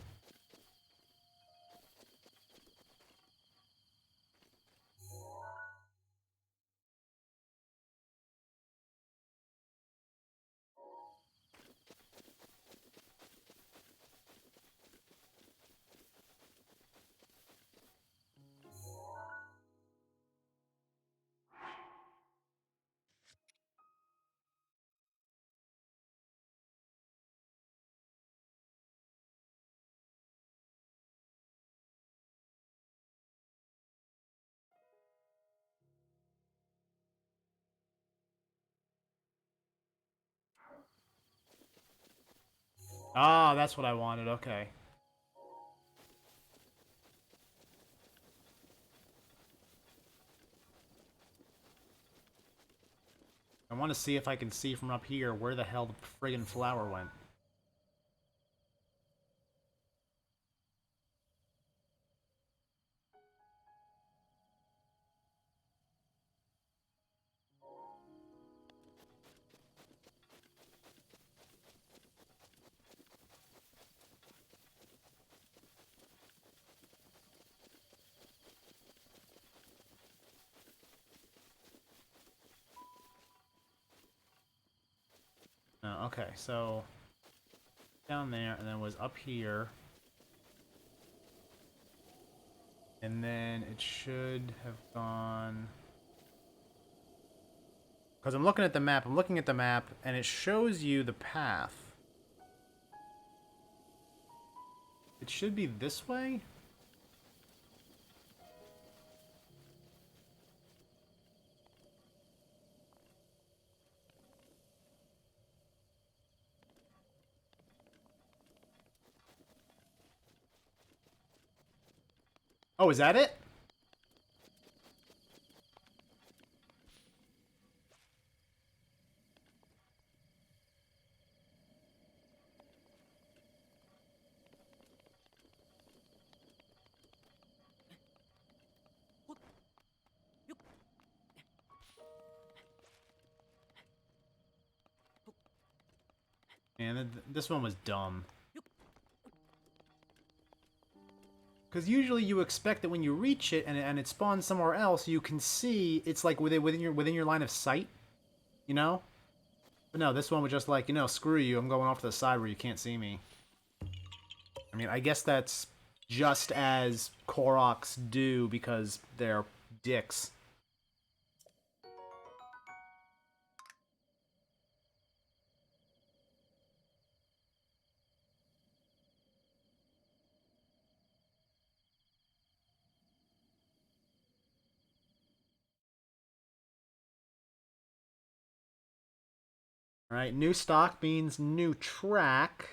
Ah, that's what I wanted. Okay. I want to see if I can see from up here where the hell the friggin' flower went. No, okay, so down there, and then it was up here. And then it should have gone... Because I'm looking at the map, and it shows you the path. It should be this way? Oh, is that it? Man, this one was dumb. Because usually you expect that when you reach it and it spawns somewhere else, you can see it's like within your line of sight, you know? But no, this one was just like, you know, screw you, I'm going off to the side where you can't see me. I mean, I guess that's just as Koroks do because they're dicks. Alright, new stock means new track.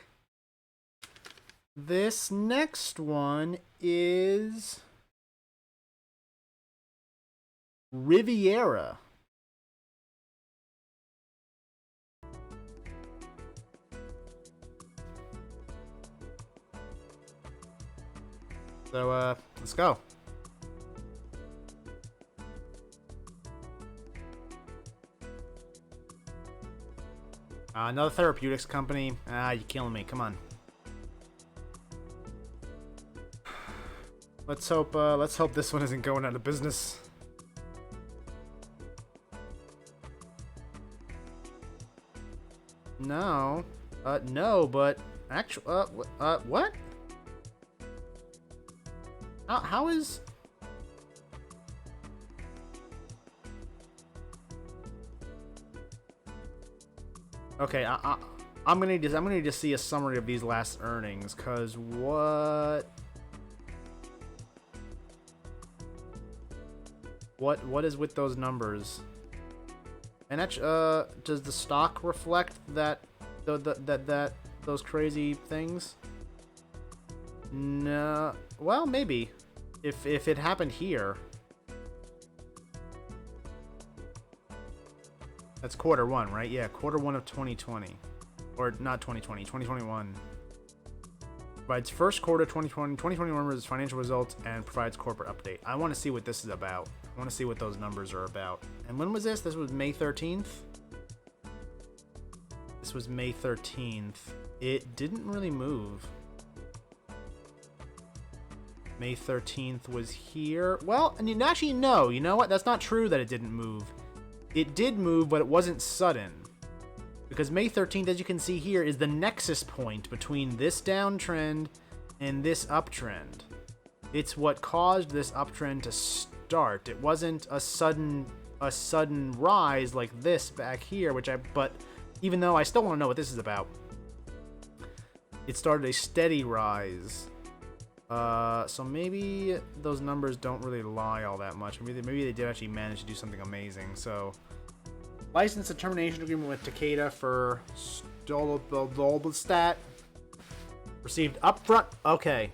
This next one is Riviera. So, let's go. Another therapeutics company. Ah, you're killing me. Come on. Let's hope this one isn't going out of business. No. No, but actually, what? How is... Okay, I'm gonna need to see a summary of these last earnings, cause what is with those numbers? And does the stock reflect that those crazy things? No. Well, maybe if it happened here. That's quarter one, right? Yeah, quarter one of 2020. Or not 2020, 2021. Provides first quarter 2021 financial results and provides corporate update. I want to see what this is about. I want to see what those numbers are about. And when was this? This was May 13th? This was May 13th. It didn't really move. May 13th was here. Well, and actually, no. You know what? That's not true that it didn't move. It did move, but it wasn't sudden. Because May 13th, as you can see here, is the nexus point between this downtrend and this uptrend. It's what caused this uptrend to start. It wasn't a sudden rise like this back here, but even though I still want to know what this is about, it started a steady rise. So maybe those numbers don't really lie all that much. Maybe they did actually manage to do something amazing. So, license and termination agreement with Takeda for Stolbstat. Received upfront. Okay.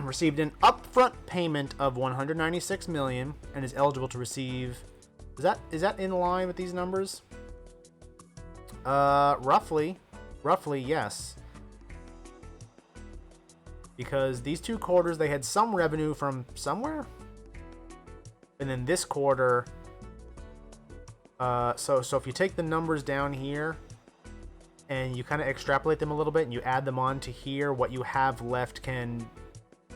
Received an upfront payment of 196 million and is eligible to receive. Is that in line with these numbers? Roughly, yes. Because these 2 quarters, they had some revenue from somewhere. And then this quarter, so if you take the numbers down here and you kind of extrapolate them a little bit and you add them on to here, what you have left can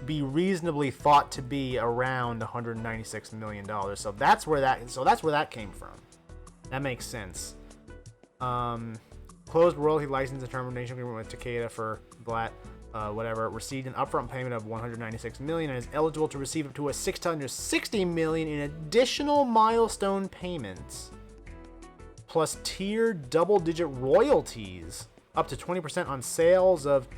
be reasonably thought to be around $196 million. So that's where that came from. That makes sense. Closed royalty license and termination agreement with Takeda for Blatt. Whatever, received an upfront payment of 196 million and is eligible to receive up to a 660 million in additional milestone payments, plus tiered double-digit royalties up to 20% on sales of.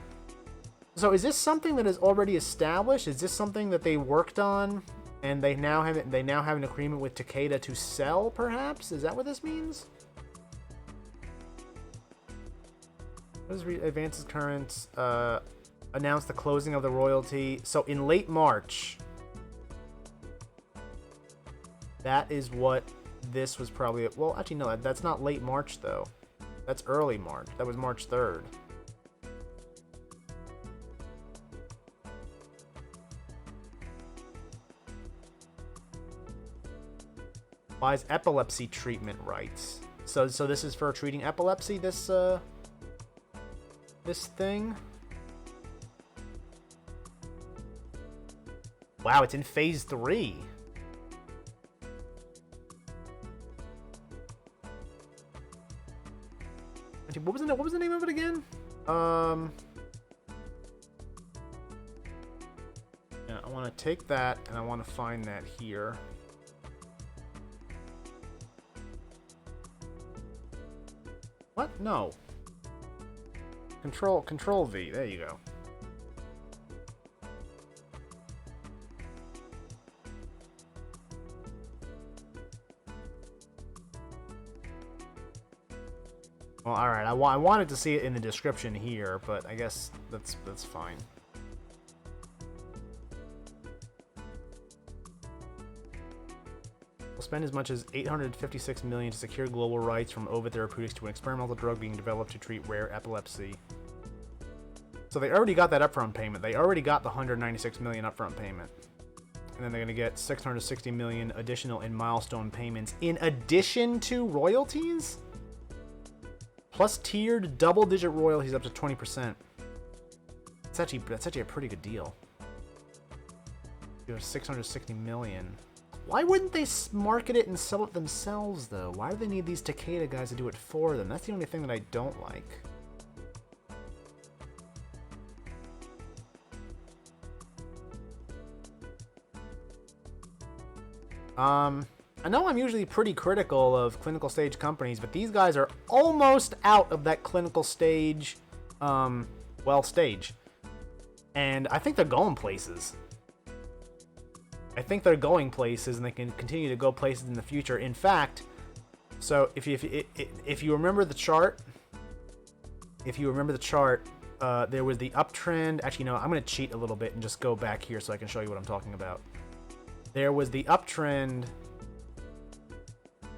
So, is this something that is already established? Is this something that they worked on and they now have an agreement with Takeda to sell? Perhaps, is that what this means? What is advances current? Announced the closing of the royalty. So in late March, that is what this was probably. Well, actually, no, that's not late March, though. That's early March. That was March 3rd. Buys epilepsy treatment rights. So this is for treating epilepsy, this thing? Wow, it's in phase 3. What was the name of it again? Yeah, I want to take that and I want to find that here. What? No. Control V. There you go. Well, all right. I wanted to see it in the description here, but I guess that's fine. We'll spend as much as 856 million to secure global rights from Ovid Therapeutics to an experimental drug being developed to treat rare epilepsy. So they already got that upfront payment. They already got the 196 million upfront payment. And then they're going to get 660 million additional in milestone payments in addition to royalties? Plus tiered double-digit royalties up to 20%. That's actually a pretty good deal. You have 660 million. Why wouldn't they market it and sell it themselves, though? Why do they need these Takeda guys to do it for them? That's the only thing that I don't like. I know I'm usually pretty critical of clinical stage companies, but these guys are almost out of that clinical stage, stage. And I think they're going places. And they can continue to go places in the future. In fact, so if you remember the chart, there was the uptrend. Actually, no, I'm going to cheat a little bit and just go back here so I can show you what I'm talking about. There was the uptrend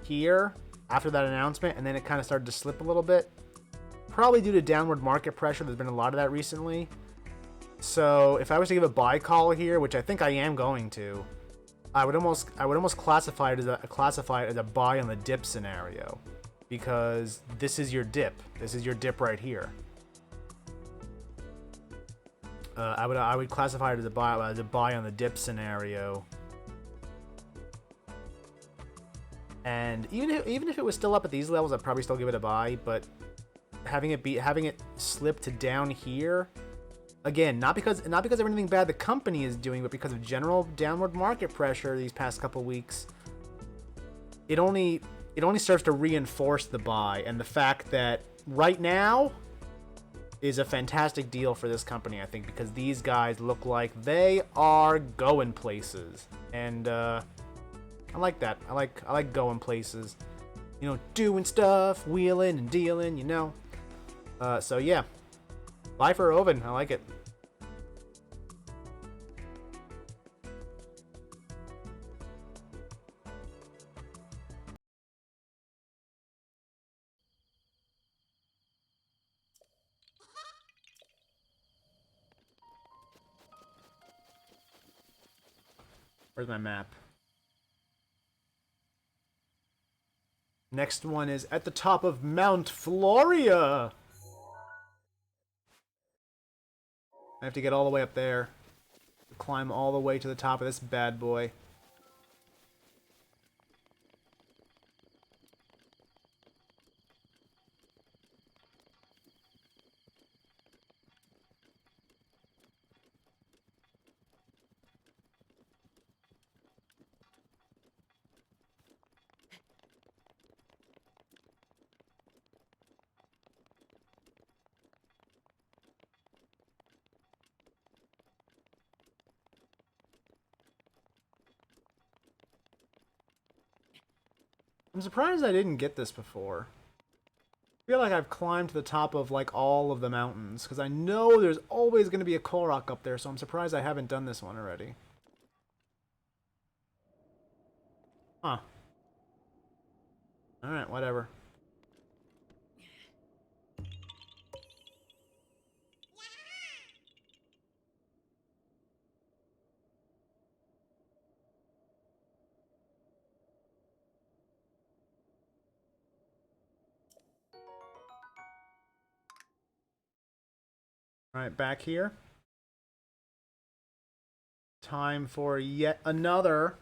here after that announcement, and then it kind of started to slip a little bit. Probably due to downward market pressure. There's been a lot of that recently. So if I was to give a buy call here, which I think I am going to, I would almost classify it as a buy on the dip scenario, because this is your dip. This is your dip right here. I would classify it as a buy on the dip scenario. And even if it was still up at these levels, I'd probably still give it a buy. But having it slip to down here, again, not because of anything bad the company is doing, but because of general downward market pressure these past couple weeks, it only serves to reinforce the buy and the fact that right now is a fantastic deal for this company, I think, because these guys look like they are going places, and I like that. I like going places, you know, doing stuff, wheeling and dealing, you know. So yeah, buy for Oven. I like it. Where's my map? Next one is at the top of Mount Floria. I have to get all the way up there. Climb all the way to the top of this bad boy. I'm surprised I didn't get this before. I feel like I've climbed to the top of like all of the mountains, because I know there's always going to be a Korok up there, so I'm surprised I haven't done this one already. Huh. Alright, whatever. Alright, back here. Time for yet another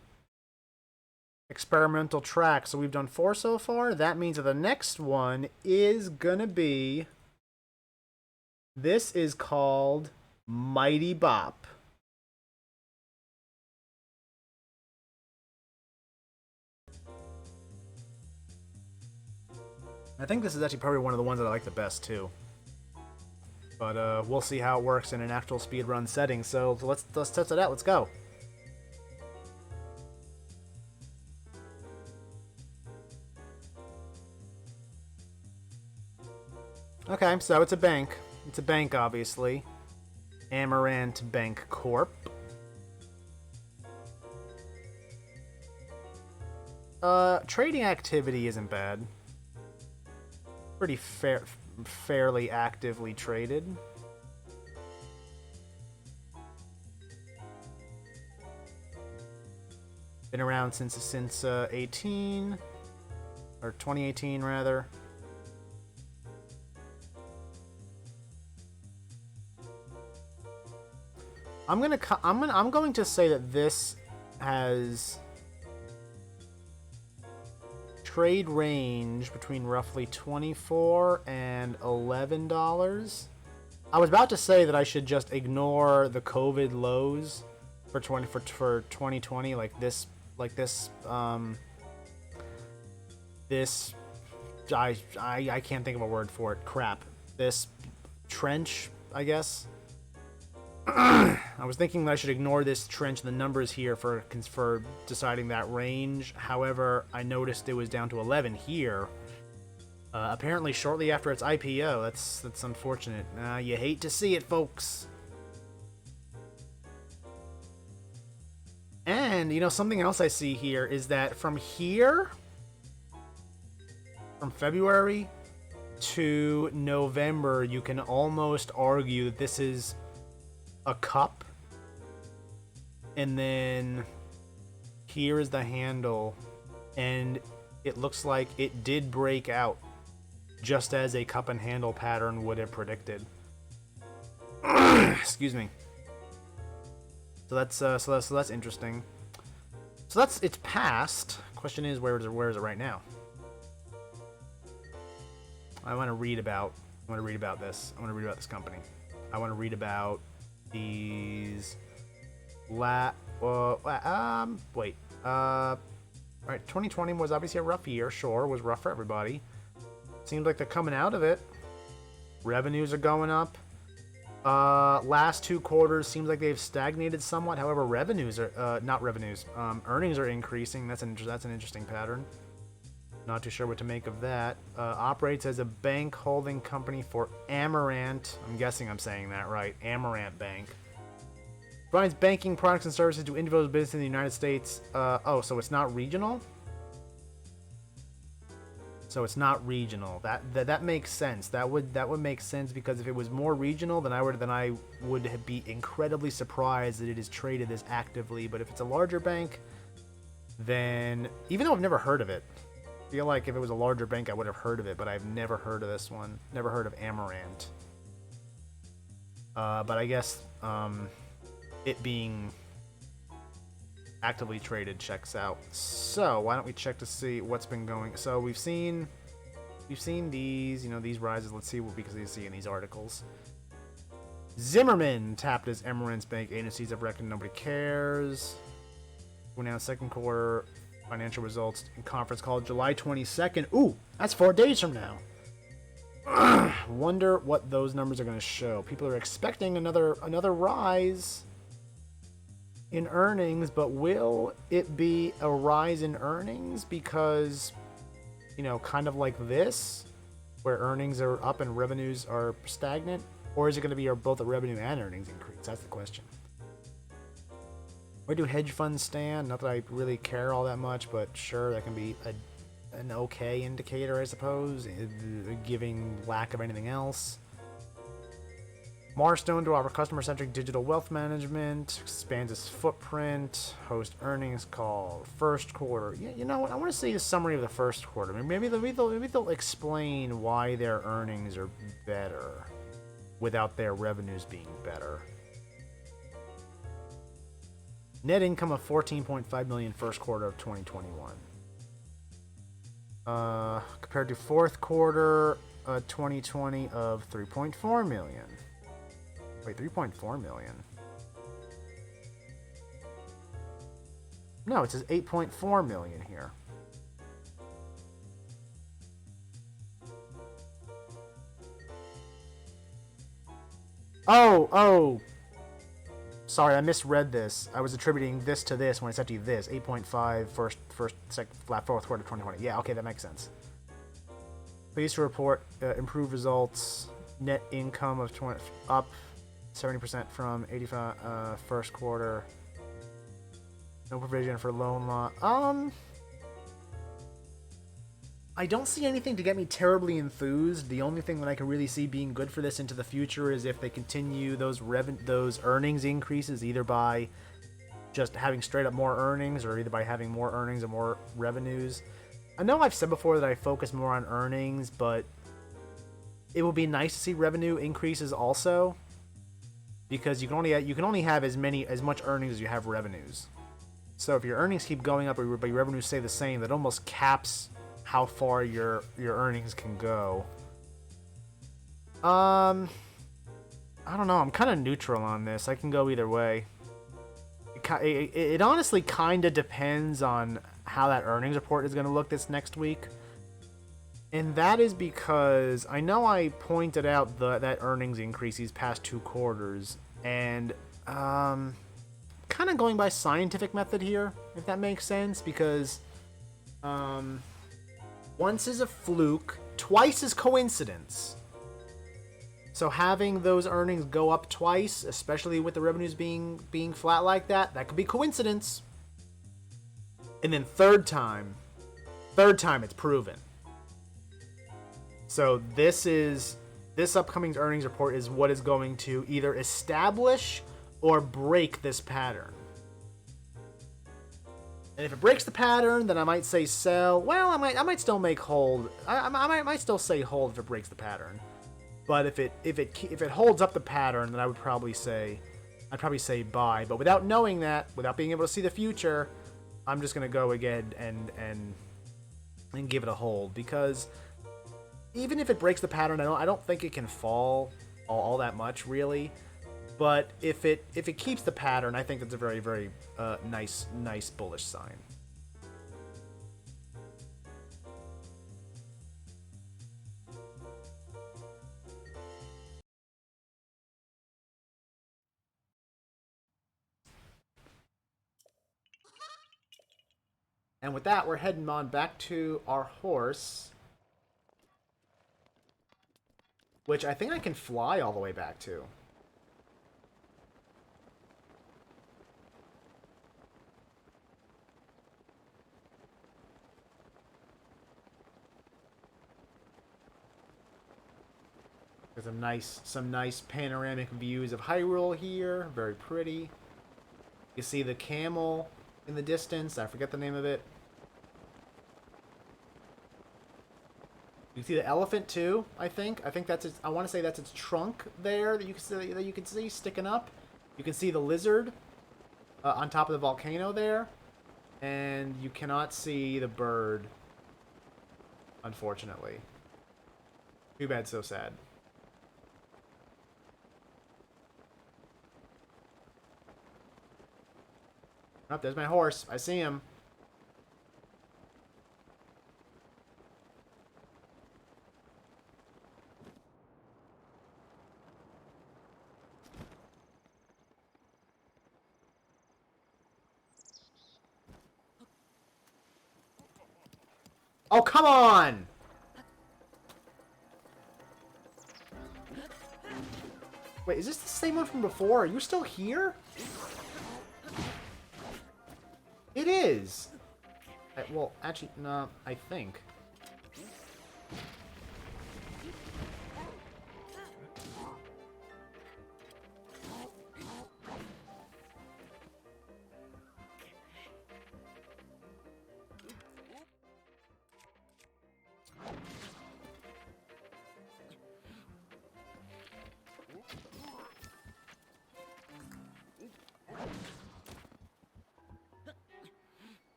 experimental track. So we've done 4 so far. That means that the next one is gonna be... This is called Mighty Bop. I think this is actually probably one of the ones that I like the best too. But we'll see how it works in an actual speedrun setting. So let's test it out. Let's go. Okay, so it's a bank. It's a bank, obviously. Amaranth Bank Corp. Trading activity isn't bad. Pretty fairly actively traded. Been around since 18 or 2018 rather. I'm going to say that this has trade range between roughly $24 and $11. I was about to say that I should just ignore the COVID lows for 2020, like this I can't think of a word for it. Crap. This trench, I guess. I was thinking that I should ignore this trench and the numbers here for deciding that range. However, I noticed it was down to 11 here. Apparently shortly after its IPO. That's unfortunate. You hate to see it, folks. And, you know, something else I see here is that from here, from February to November, you can almost argue that this is a cup, and then Here is the handle, and it looks like it did break out, just as a cup and handle pattern would have predicted. Excuse me. So that's interesting. So it's past. Question is, where is it right now? I want to read about this. I want to read about this company. I want to read about these. Wait. All right. 2020 was obviously a rough year. Sure, it was rough for everybody. Seems like they're coming out of it. Revenues are going up. Last 2 quarters seems like they've stagnated somewhat. However, revenues are earnings are increasing. That's an interesting pattern. Not too sure what to make of that. Operates as a bank holding company for Amarant. I'm guessing I'm saying that right. Amarant Bank. Provides banking products and services to individuals business in the United States. So it's not regional? So it's not regional. That makes sense. That would make sense, because if it was more regional, then I would be incredibly surprised that it is traded as actively. But if it's a larger bank, then even though I've never heard of it, I feel like if it was a larger bank, I would have heard of it. But I've never heard of this one. Never heard of Amarant. But I guess it being actively traded checks out. So why don't we check to see what's been going? So we've seen these, these rises. Let's see what we can see in these articles. Zimmerman tapped as Amarant's bank agencies of record. Nobody cares. We announced second quarter financial results in conference call July 22nd. Ooh, that's 4 days from now. Wonder what those numbers are going to show. People are expecting another rise in earnings, but will it be a rise in earnings because, kind of like this, where earnings are up and revenues are stagnant? Or is it going to be both a revenue and earnings increase? That's the question. Where do hedge funds stand? Not that I really care all that much, but sure, that can be an okay indicator, I suppose, giving lack of anything else. Marstone to offer customer-centric digital wealth management, expands its footprint, host earnings call, first quarter. Yeah, you know what? I want to see a summary of the first quarter. Maybe they'll explain why their earnings are better without their revenues being better. Net income of $14.5 million first quarter of 2021. Compared to fourth quarter 2020 of $3.4 million. Wait, 3.4 million. No, it says 8.4 million here. Oh. Sorry, I misread this. I was attributing this to this when it's actually this. 8.5 fourth quarter 2020. Yeah, okay, that makes sense. Pleased to report improved results. Net income of up 70% from 85 first quarter. No provision for loan loss. I don't see anything to get me terribly enthused. The only thing that I can really see being good for this into the future is if they continue those earnings increases, either by just having straight up more earnings, or either by having more earnings and more revenues. I know I've said before that I focus more on earnings, but it would be nice to see revenue increases also, because you can only have as much earnings as you have revenues. So if your earnings keep going up, but your revenues stay the same, that almost caps how far your earnings can go. I don't know. I'm kind of neutral on this. I can go either way. It honestly kind of depends on how that earnings report is going to look this next week. And that is because I know I pointed out that earnings increase these past 2 quarters. And kind of going by scientific method here, if that makes sense. Because once is a fluke, twice is coincidence. So having those earnings go up twice, especially with the revenues being flat like that could be coincidence. And then third time it's proven. So this upcoming earnings report is what is going to either establish or break this pattern. And if it breaks the pattern, then I might say sell. Well, I might still make hold. I might still say hold if it breaks the pattern. But if it holds up the pattern, then I'd probably say buy. But without knowing that, without being able to see the future, I'm just gonna go again and give it a hold, because even if it breaks the pattern, I don't think it can fall all that much really. But if it keeps the pattern, I think it's a very, very nice bullish sign. And with that, we're heading on back to our horse, which I think I can fly all the way back to. There's some nice panoramic views of Hyrule here. Very pretty. You see the camel in the distance. I forget the name of it. You can see the elephant too. I think that's its. I want to say that's its trunk there that you can see sticking up. You can see the lizard on top of the volcano there, and you cannot see the bird. Unfortunately. Too bad. So sad. Oh, there's my horse. I see him. Oh, come on! Wait, is this the same one from before? Are you still here? It is! Well, actually, no, I think.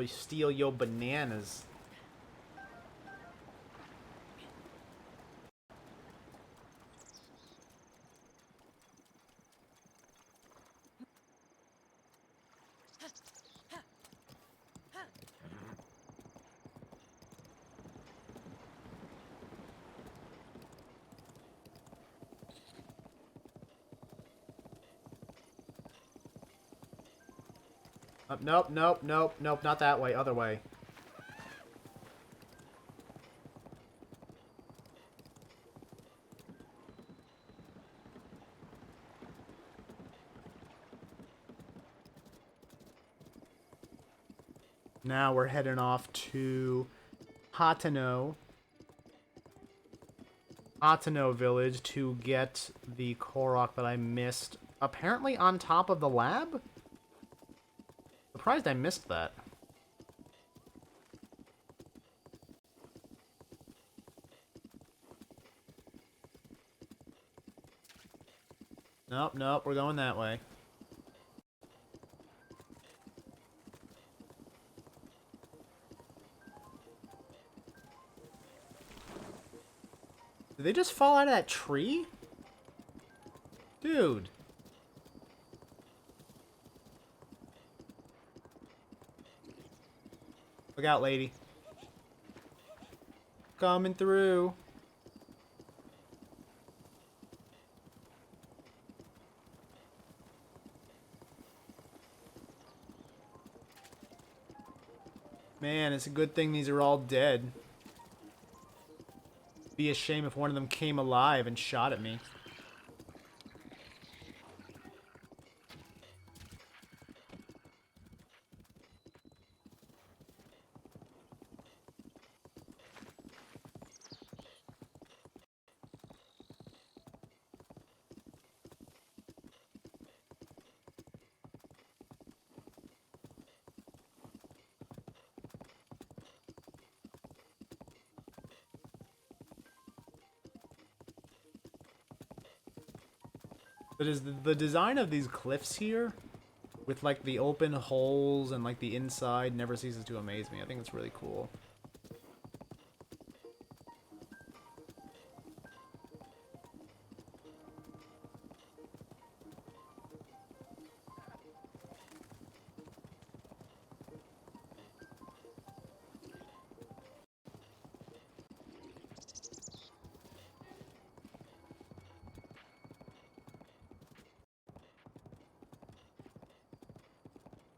Steal your bananas. Nope, nope, nope, nope, not that way, other way. Now we're heading off to Hateno village to get the Korok that I missed. Apparently on top of the lab? Surprised I missed that. Nope, nope, we're going that way. Did they just fall out of that tree? Dude. Look out, lady. Coming through. Man, it's a good thing these are all dead. Be a shame if one of them came alive and shot at me. But is the design of these cliffs here, with like the open holes and like the inside, never ceases to amaze me. I think it's really cool.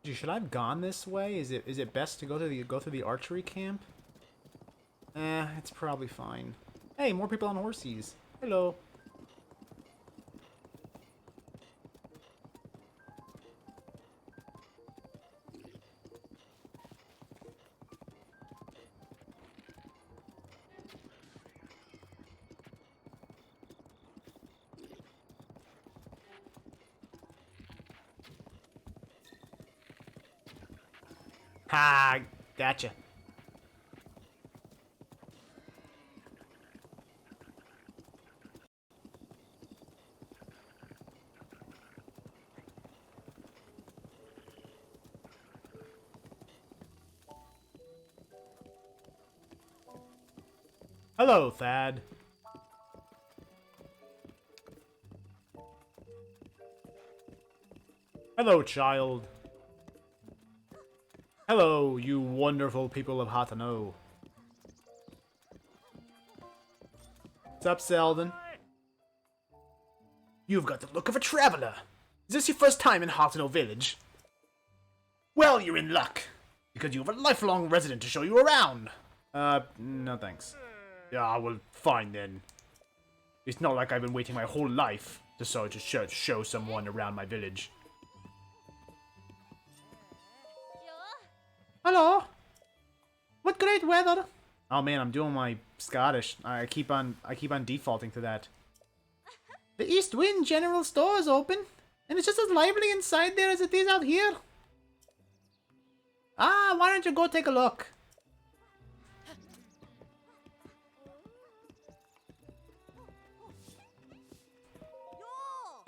Gee, should I have gone this way? Is it best to go through the archery camp? It's probably fine. Hey, more people on horses. Hello. Ha! Gotcha. Hello, Thad. Hello, child. Hello, you wonderful people of Hatano. What's up, Selden? You've got the look of a traveler. Is this your first time in Hatano Village? Well, you're in luck, because you have a lifelong resident to show you around. No thanks. Yeah, well, fine then. It's not like I've been waiting my whole life to show someone around my village. Hello. What great weather. Oh man, I'm doing my Scottish. I keep on defaulting to that. The East Wind General Store is open, and it's just as lively inside there as it is out here. Ah, why don't you go take a look?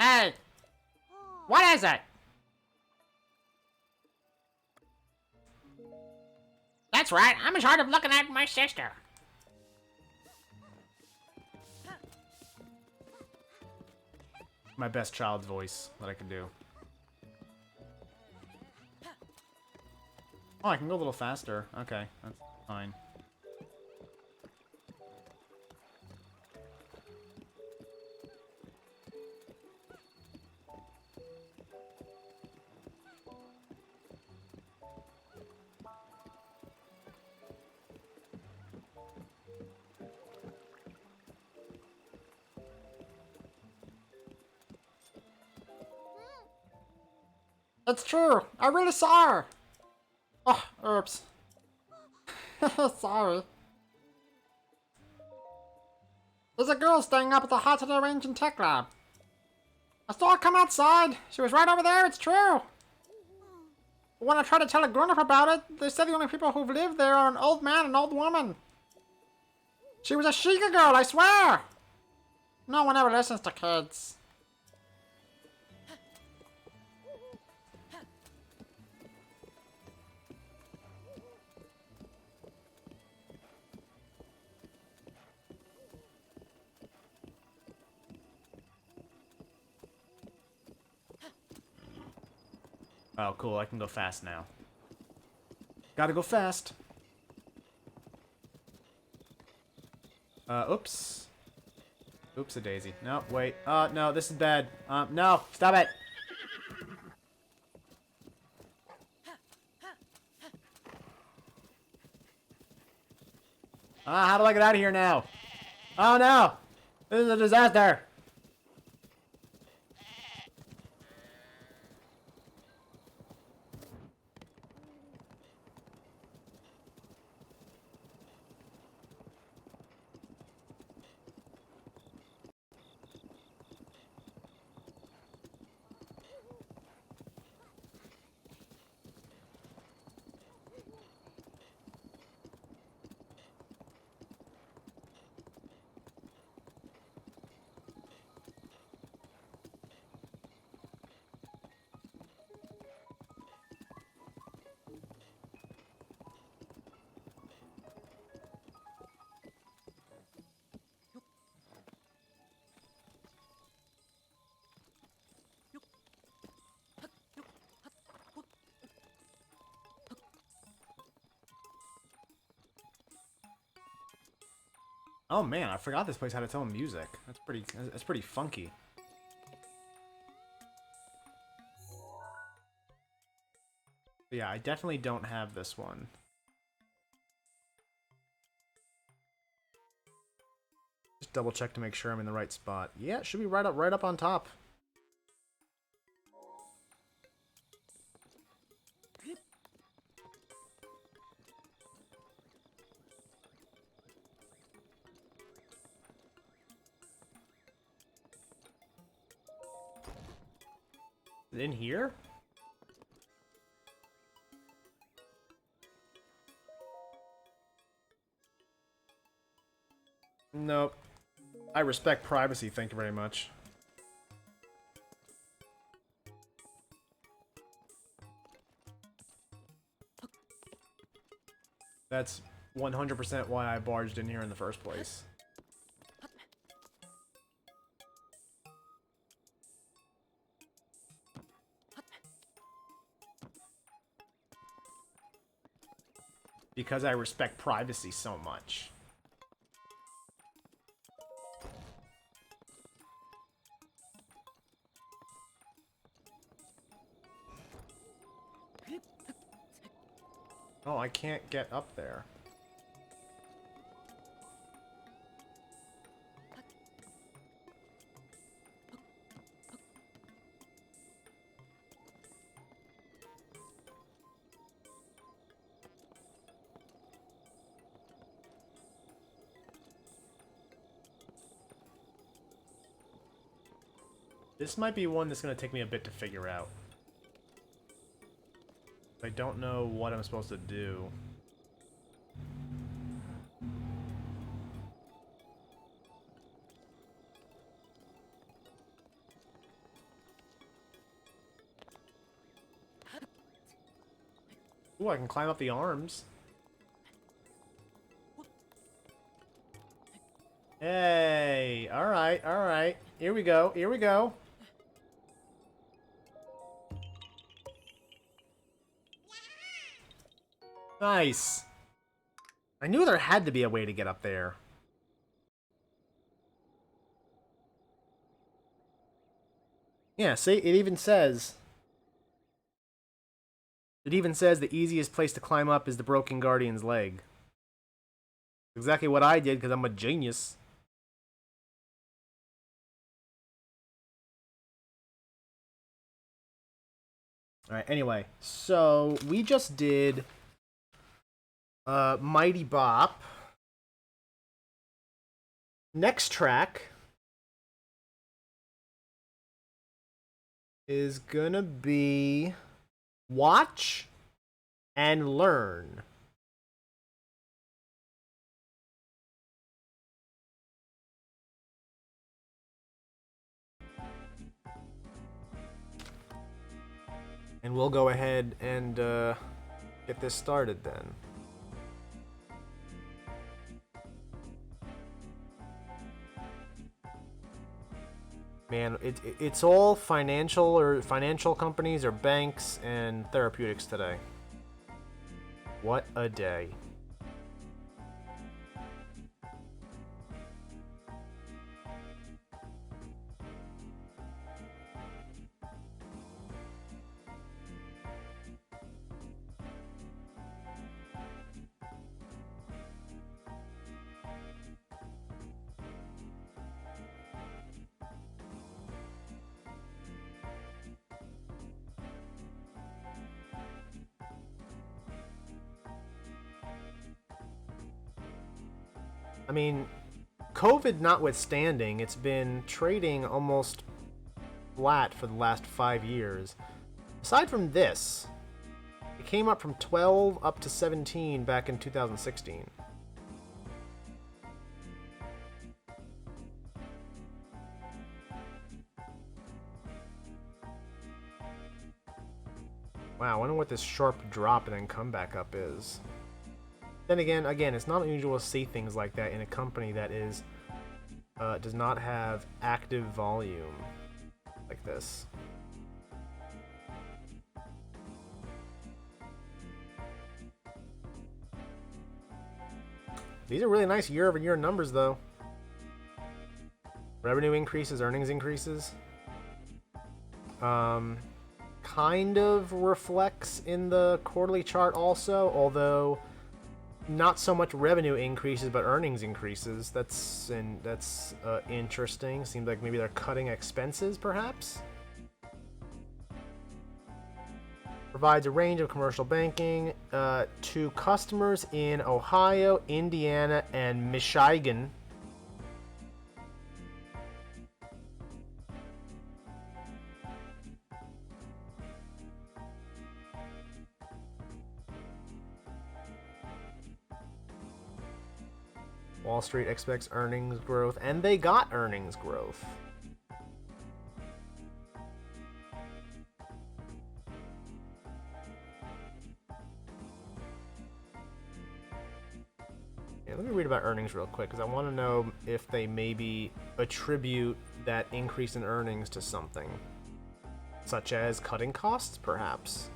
Hey! What is it? That's right, I'm in charge of looking at my sister. My best child's voice that I can do. Oh, I can go a little faster. Okay, that's fine. It's true. I really saw her. Oh, oops. Sorry. There's a girl staying up at the Hatano Range and Tech Lab. I saw her come outside. She was right over there, it's true. But when I tried to tell a grown-up about it, they said the only people who've lived there are an old man and an old woman. She was a Shiga girl, I swear. No one ever listens to kids. Oh, cool. I can go fast now. Gotta go fast. Oops. Oops-a-daisy. No, wait. No, this is bad. No, stop it! How do I get out of here now? Oh no! This is a disaster! Oh man, I forgot this place had its own music. That's pretty funky. But yeah, I definitely don't have this one. Just double check to make sure I'm in the right spot. Yeah, it should be right up on top. Is it in here? Nope. I respect privacy, thank you very much. That's 100% why I barged in here in the first place. Because I respect privacy so much. Oh, I can't get up there. This might be one that's going to take me a bit to figure out. I don't know what I'm supposed to do. Ooh, I can climb up the arms. Hey, alright, alright. Here we go, here we go. Nice. I knew there had to be a way to get up there. Yeah, see, it even says... It even says the easiest place to climb up is the Broken Guardian's leg. Exactly what I did, because I'm a genius. Alright, anyway. So, we just did... Mighty Bop. Next track... is gonna be... Watch and Learn. And we'll go ahead and get this started then. Man, it's all financial companies or banks and therapeutics today. What a day. I mean, COVID notwithstanding, it's been trading almost flat for the last 5 years. Aside from this, it came up from 12 up to 17 back in 2016. Wow, I wonder what this sharp drop and then comeback up is. Then again, it's not unusual to see things like that in a company that is does not have active volume like this. These are really nice year-over-year numbers, though. Revenue increases, earnings increases. Kind of reflects in the quarterly chart also, although not so much revenue increases, but earnings increases. That's interesting. Seems like maybe they're cutting expenses, perhaps. Provides a range of commercial banking to customers in Ohio, Indiana, and Michigan. Wall Street expects earnings growth, and they got earnings growth. Yeah, let me read about earnings real quick, because I want to know if they maybe attribute that increase in earnings to something, such as cutting costs, perhaps.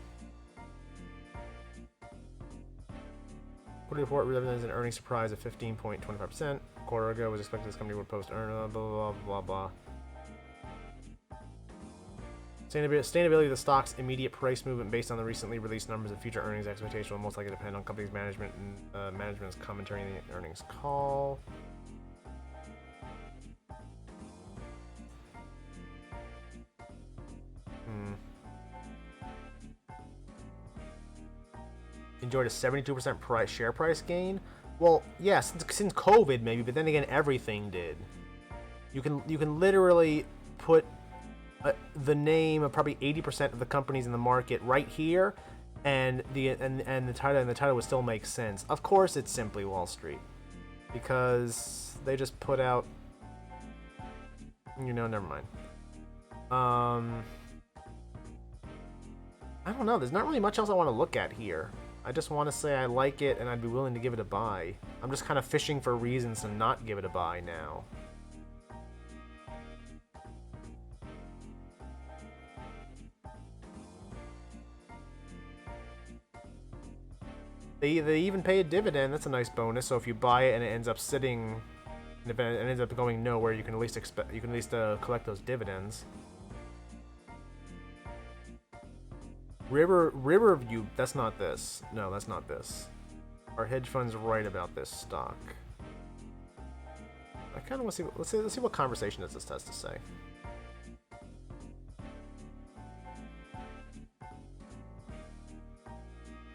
Quarterly report represents an earnings surprise of 15.25%. A quarter ago was expected this company would post blah, blah, blah, blah. Sustainability of the stock's immediate price movement based on the recently released numbers and future earnings expectations will most likely depend on company's management and management's commentary in the earnings call. Enjoyed a 72% share price gain. Well, yeah, since COVID maybe, but then again, everything did. You can literally put the name of probably 80% of the companies in the market right here, and the title would still make sense. Of course, it's simply Wall Street, because they just put out. Never mind. I don't know. There's not really much else I want to look at here. I just want to say I like it and I'd be willing to give it a buy. I'm just kind of fishing for reasons to not give it a buy now. They even pay a dividend. That's a nice bonus. So if you buy it and it ends up sitting, and if it ends up going nowhere, you can at least collect those dividends. Riverview, that's not this. No, that's not this. Our hedge fund's right about this stock. I kind of want to see. Let's see what conversation this has to say.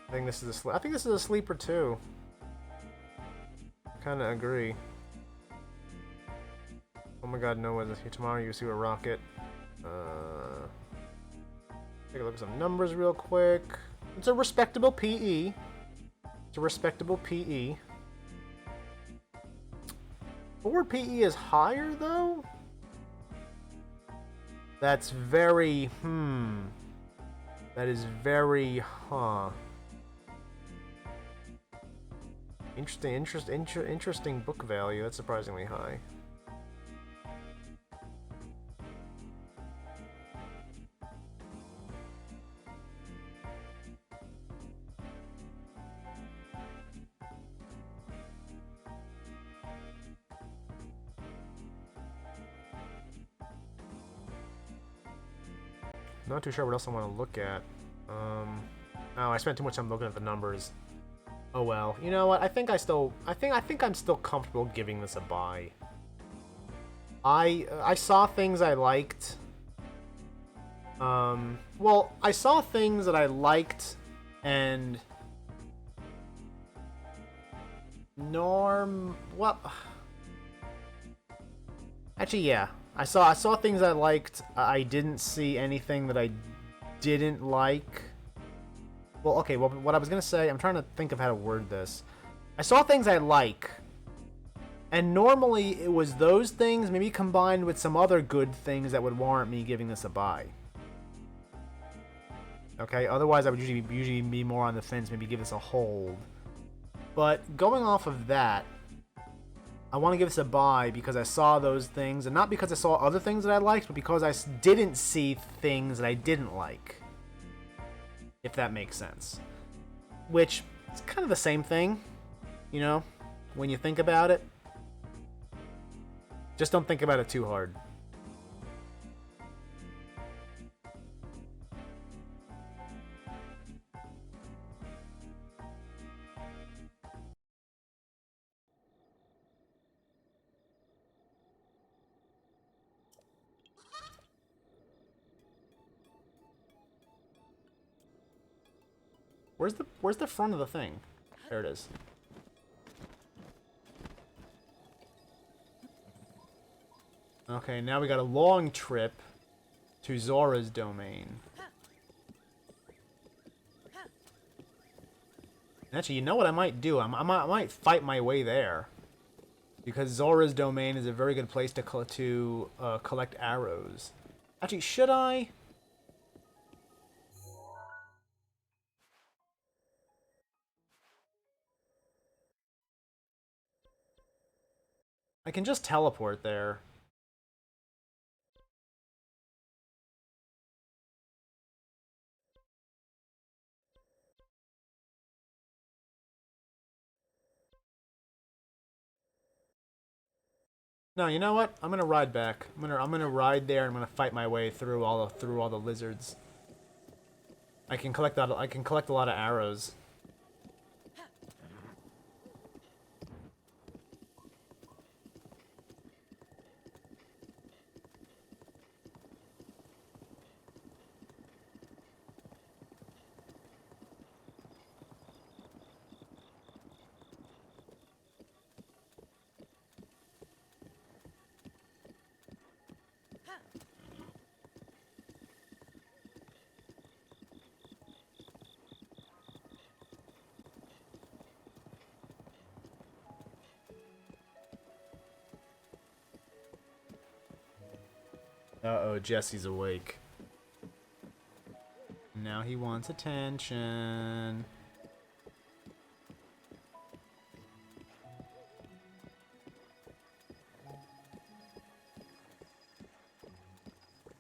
I think this is a sleeper too. I kind of agree. Oh my God, no one. Tomorrow you see a rocket. Take a look at some numbers real quick. It's a respectable PE. It's a respectable PE. Forward PE is higher though? That's very, That is very, Interesting book value. That's surprisingly high. Not too sure what else I want to look at. Oh, I spent too much time looking at the numbers. Oh well. You know what? I think I'm still comfortable giving this a buy. I saw things I liked. Well, I saw things that I liked, and actually, yeah. I saw things I liked. I didn't see anything that I didn't like. Well, okay, well, what I was gonna say, I'm trying to think of how to word this. I saw things I like, and normally it was those things maybe combined with some other good things that would warrant me giving this a buy. Okay, otherwise I would usually be more on the fence, maybe give this a hold. But going off of that, I want to give this a buy because I saw those things, and not because I saw other things that I liked, but because I didn't see things that I didn't like. If that makes sense. Which is kind of the same thing, you know? when you think about it. Just don't think about it too hard. Where's the front of the thing? There it is. Okay, now we got a long trip to Zora's domain. Actually, you know what I might do? I might fight my way there. Because Zora's domain is a very good place to collect arrows. Actually, should I? I can just teleport there. No, you know what? I'm gonna ride back. I'm gonna ride there and I'm gonna fight my way through all the lizards. I can collect a lot of arrows. Uh-oh, Jesse's awake. Now he wants attention.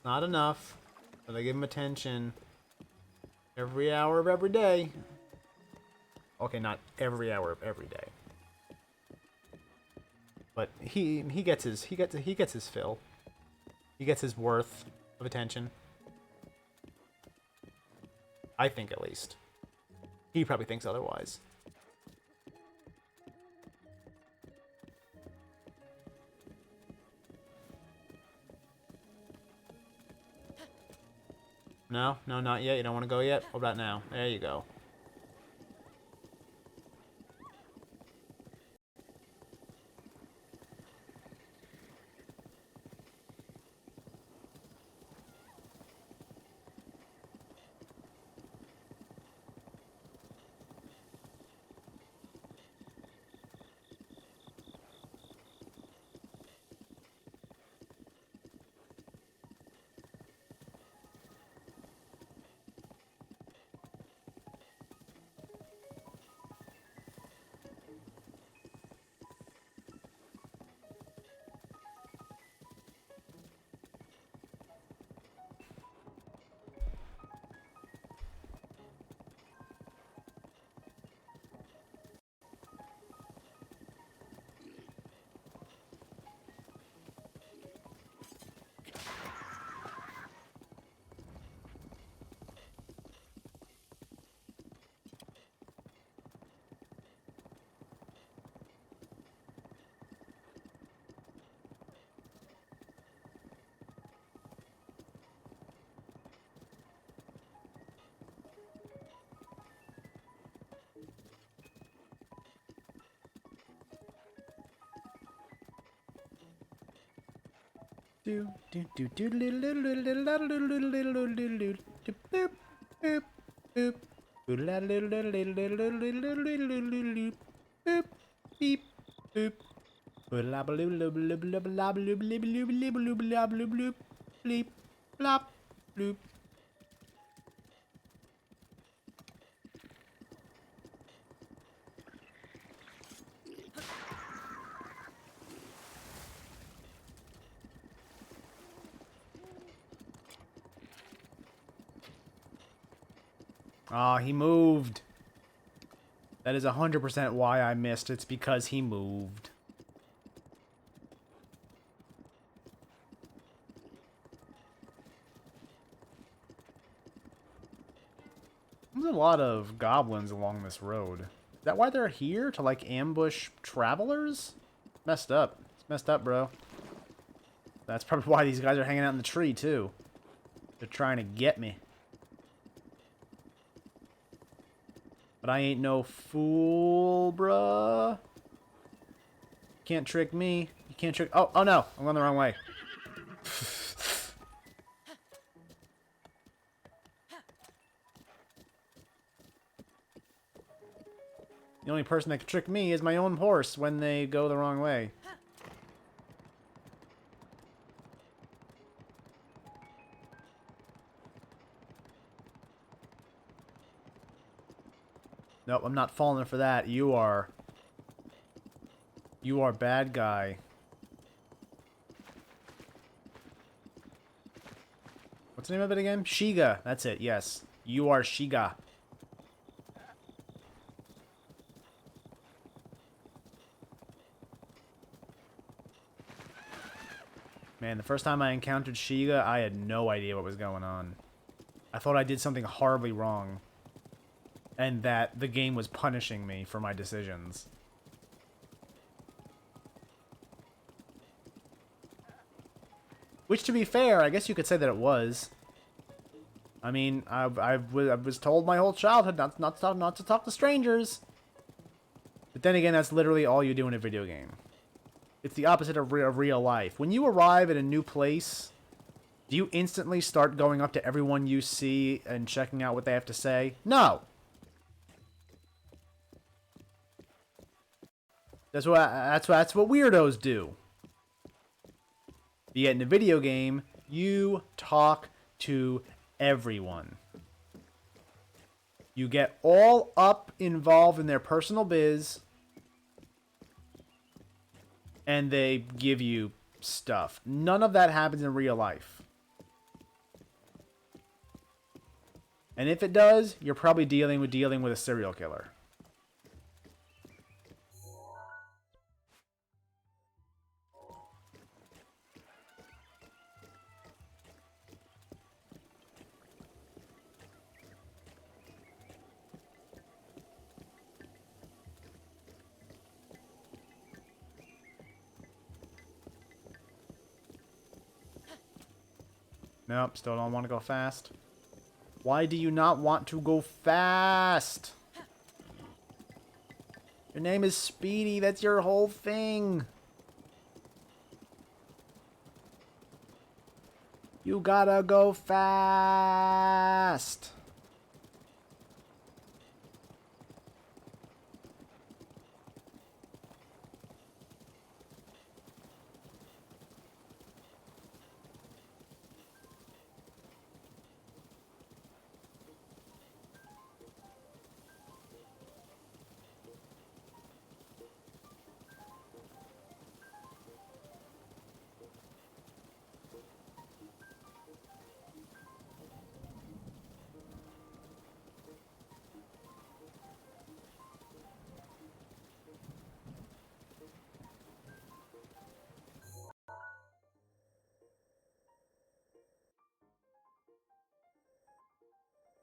Not enough. But I give him attention. Every hour of every day. Okay, not every hour of every day. But he gets his fill. He gets his worth of attention. I think, at least. He probably thinks otherwise. No, not yet. You don't want to go yet? What about now? There you go. Ah, he moved. That is 100% why I missed. It's because he moved. There's a lot of goblins along this road. Is that why they're here? To, like, ambush travelers? Messed up. It's messed up, bro. That's probably why these guys are hanging out in the tree, too. They're trying to get me. But I ain't no fool, bruh. Can't trick me. You can't trick... Oh no. I'm going the wrong way. The only person that can trick me is my own horse when they go the wrong way. Nope, I'm not falling for that. You are. You are bad guy. What's the name of it again? Shiga. That's it, yes. You are Shiga. Man, the first time I encountered Shiga, I had no idea what was going on. I thought I did something horribly wrong. And that the game was punishing me for my decisions. Which, to be fair, I guess you could say that it was. I mean, I was told my whole childhood not to talk to strangers. But then again, that's literally all you do in a video game. It's the opposite of real life. When you arrive at a new place, do you instantly start going up to everyone you see and checking out what they have to say? No! That's what weirdos do. Yet in a video game, you talk to everyone. You get all up involved in their personal biz, and they give you stuff. None of that happens in real life. And if it does, you're probably dealing with a serial killer. Nope, still don't want to go fast. Why do you not want to go fast? Your name is Speedy, that's your whole thing. You gotta go fast.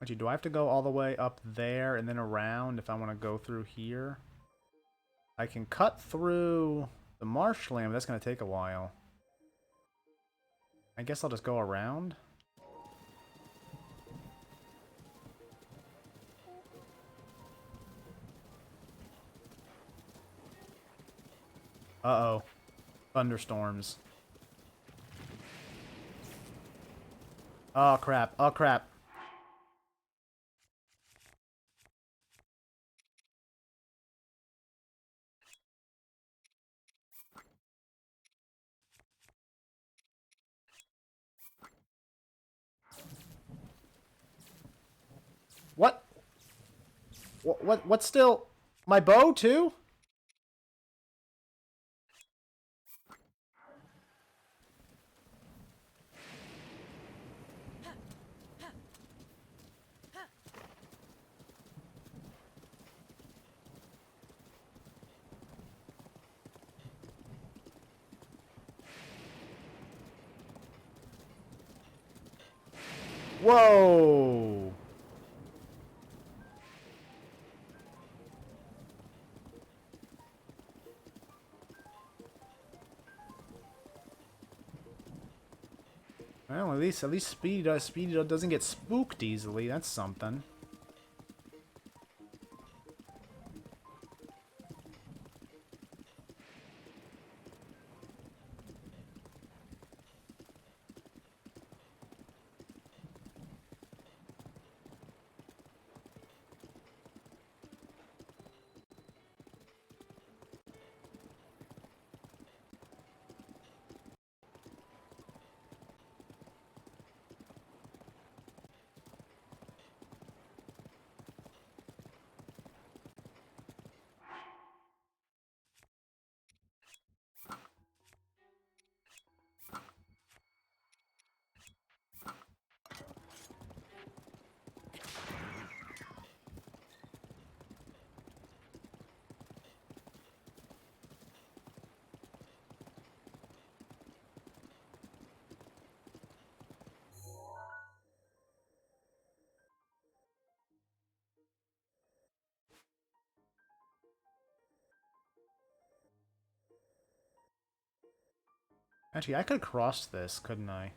Actually, do I have to go all the way up there and then around if I want to go through here? I can cut through the marshland, but that's going to take a while. I guess I'll just go around. Uh-oh. Thunderstorms. Oh, crap. Oh, crap. What? What's still... My bow, too? Whoa! Well, at least Speedy doesn't get spooked easily. That's something. Actually, I could cross this, couldn't I?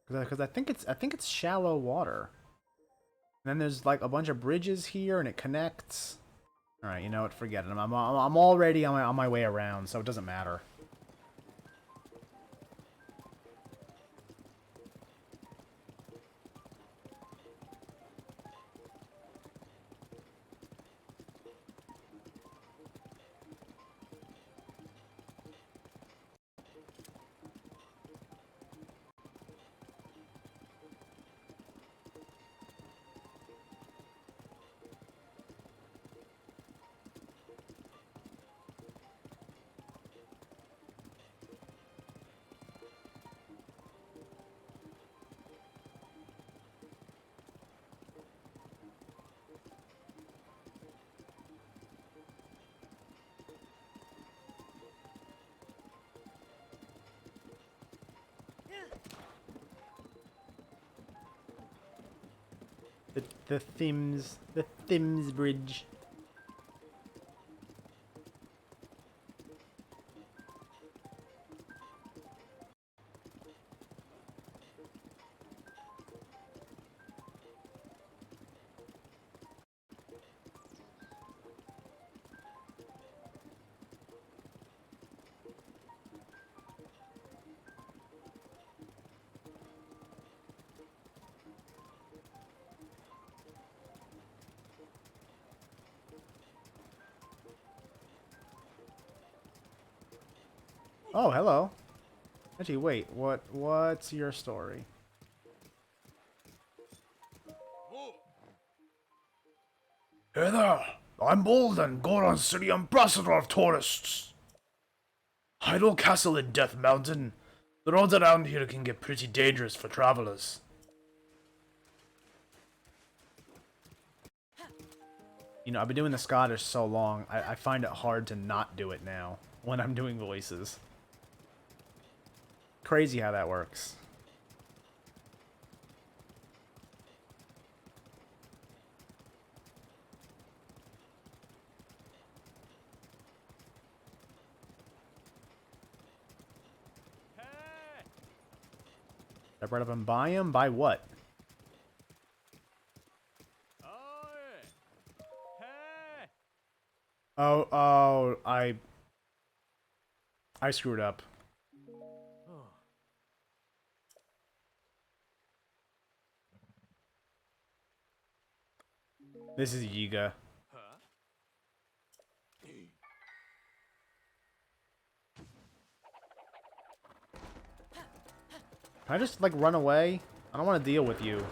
Because I think it's shallow water. And then there's like a bunch of bridges here, and it connects. All right, you know what? Forget it. I'm already on my way around, so it doesn't matter. The Thames Bridge. Oh, hello. Actually, wait. What's your story? Hey there, I'm Bolden, Goron City Ambassador of Tourists. Hyrule Castle in Death Mountain. The roads around here can get pretty dangerous for travelers. You know, I've been doing the Scottish so long, I find it hard to not do it now when I'm doing voices. Crazy how that works. I brought up and buy him? Buy what? Oh, I screwed up. This is Yiga. Can I just, like, run away? I don't want to deal with you.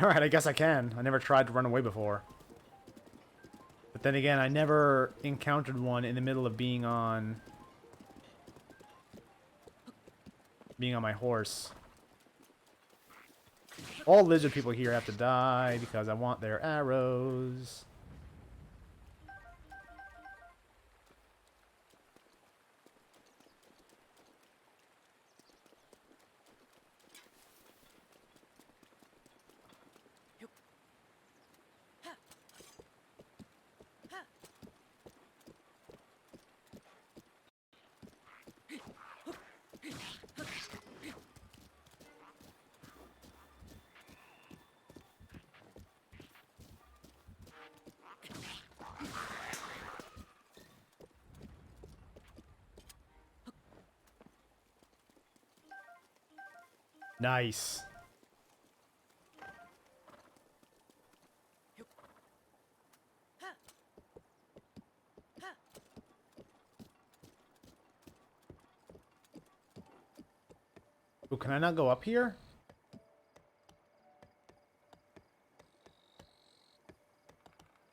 Alright, I guess I can. I never tried to run away before. But then again, I never encountered one in the middle of being on... being on my horse. All lizard people here have to die because I want their arrows. Nice. Oh, can I not go up here?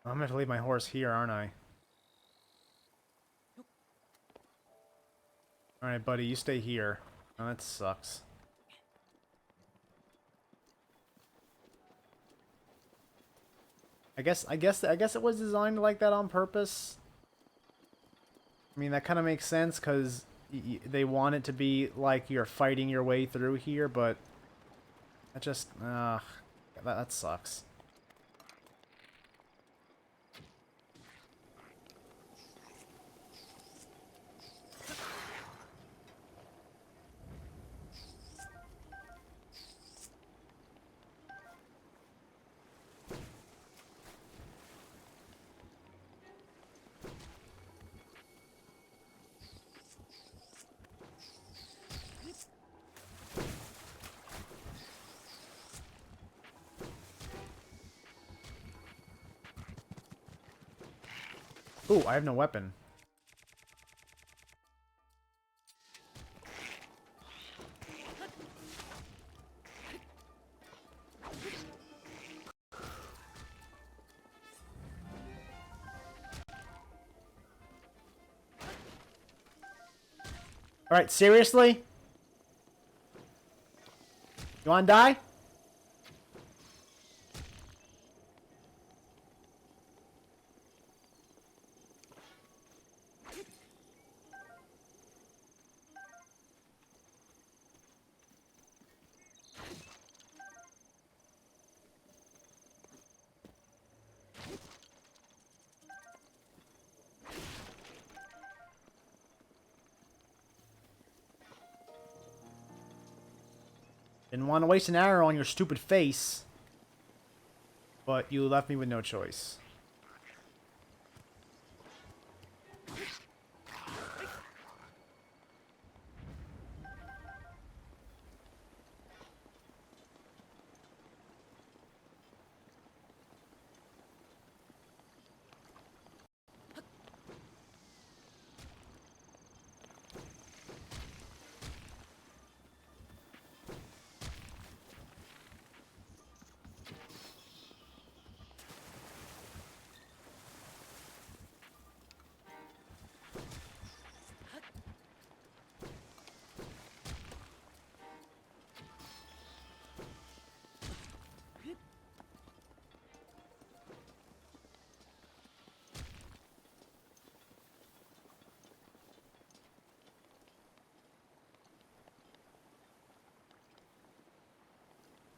I'm gonna have to leave my horse here, aren't I? Alright, buddy, you stay here. Oh, that sucks. I guess it was designed like that on purpose. I mean, that kind of makes sense because they want it to be like you're fighting your way through here, but that just that sucks. Ooh, I have no weapon. Alright, seriously? You wanna die? Didn't want to waste an arrow on your stupid face. But you left me with no choice.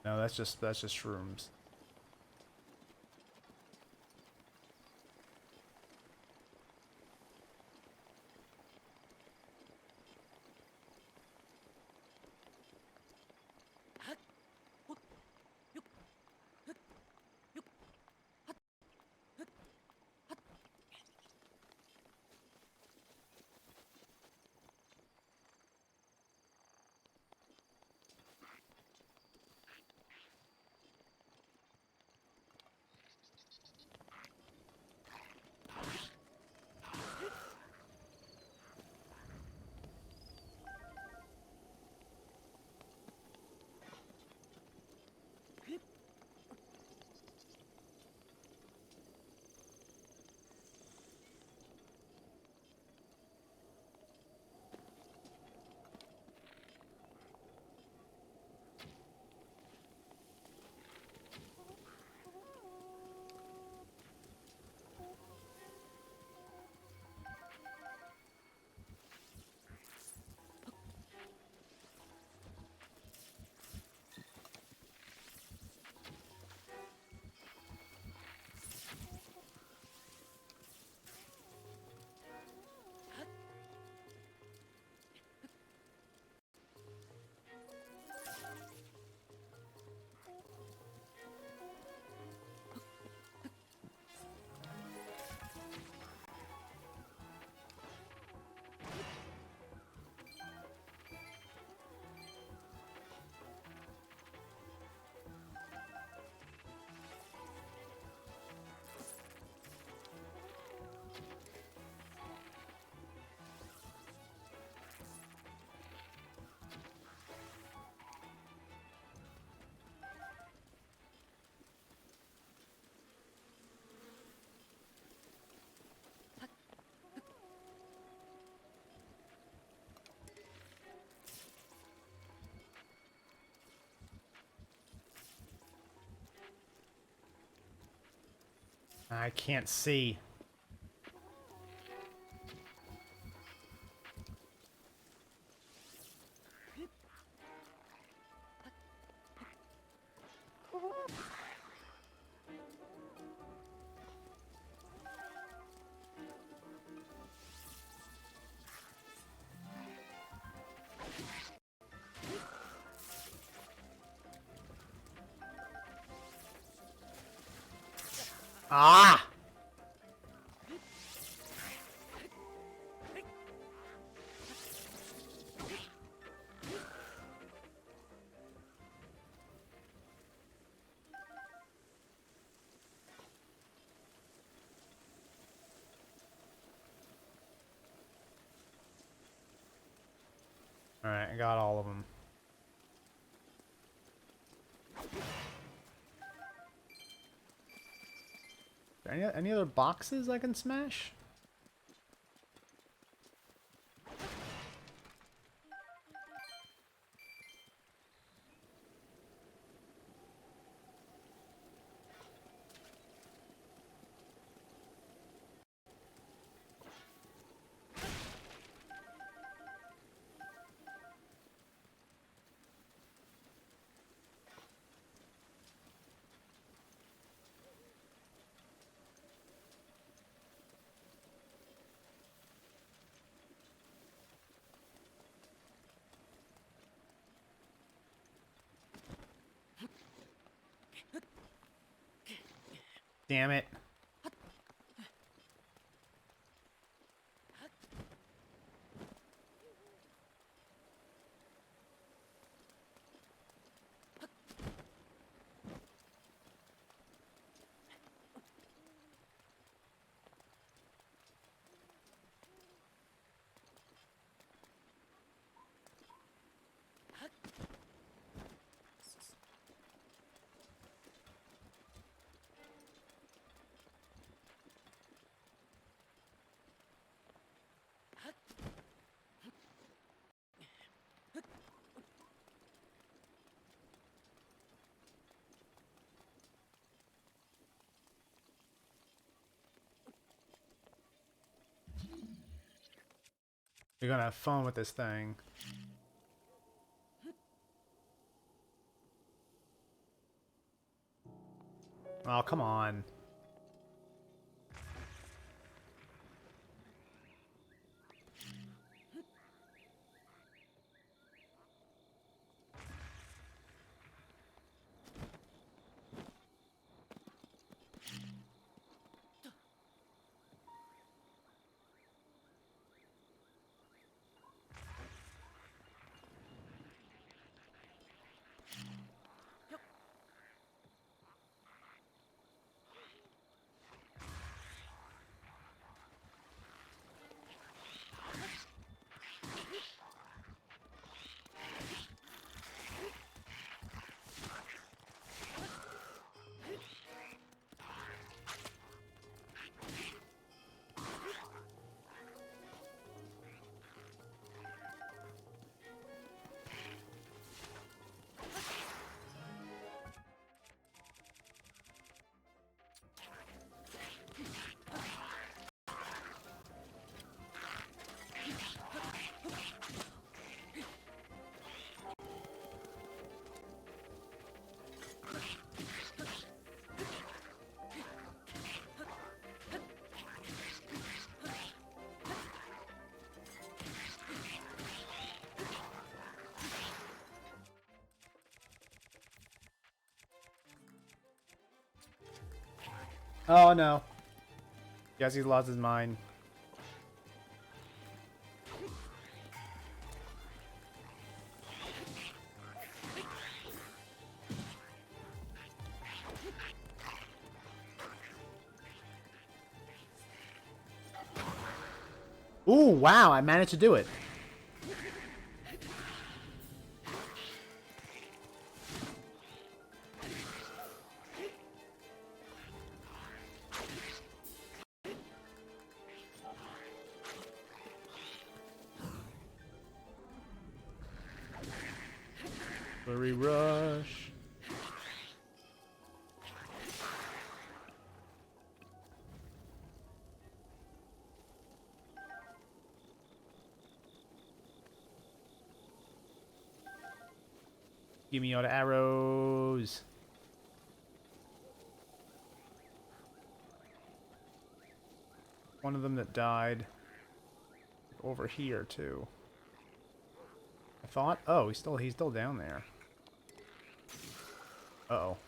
No, that's just shrooms. I can't see. Ah! Alright, I got all of them. Any other boxes I can smash? Damn it. You're gonna have fun with this thing. Oh, come on. Oh no. Guess he's lost his mind. Ooh, wow, I managed to do it. Flurry rush. Give me all the arrows. One of them that died. Over here, too. I thought... Oh, he's still down there. Uh-oh.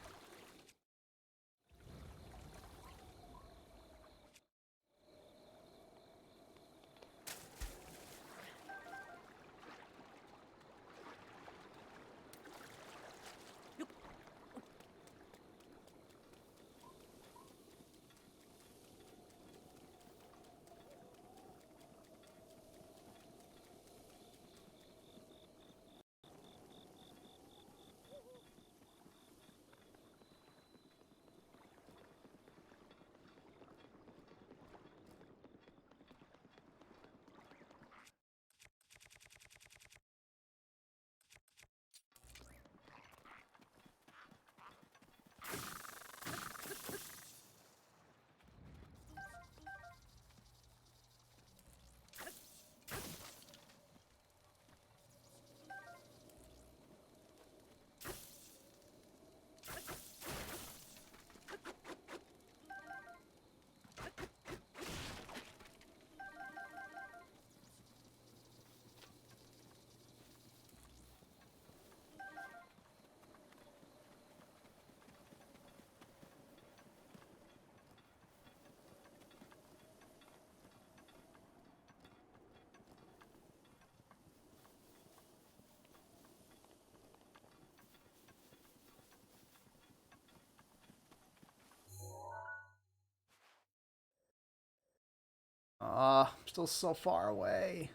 I'm still so far away.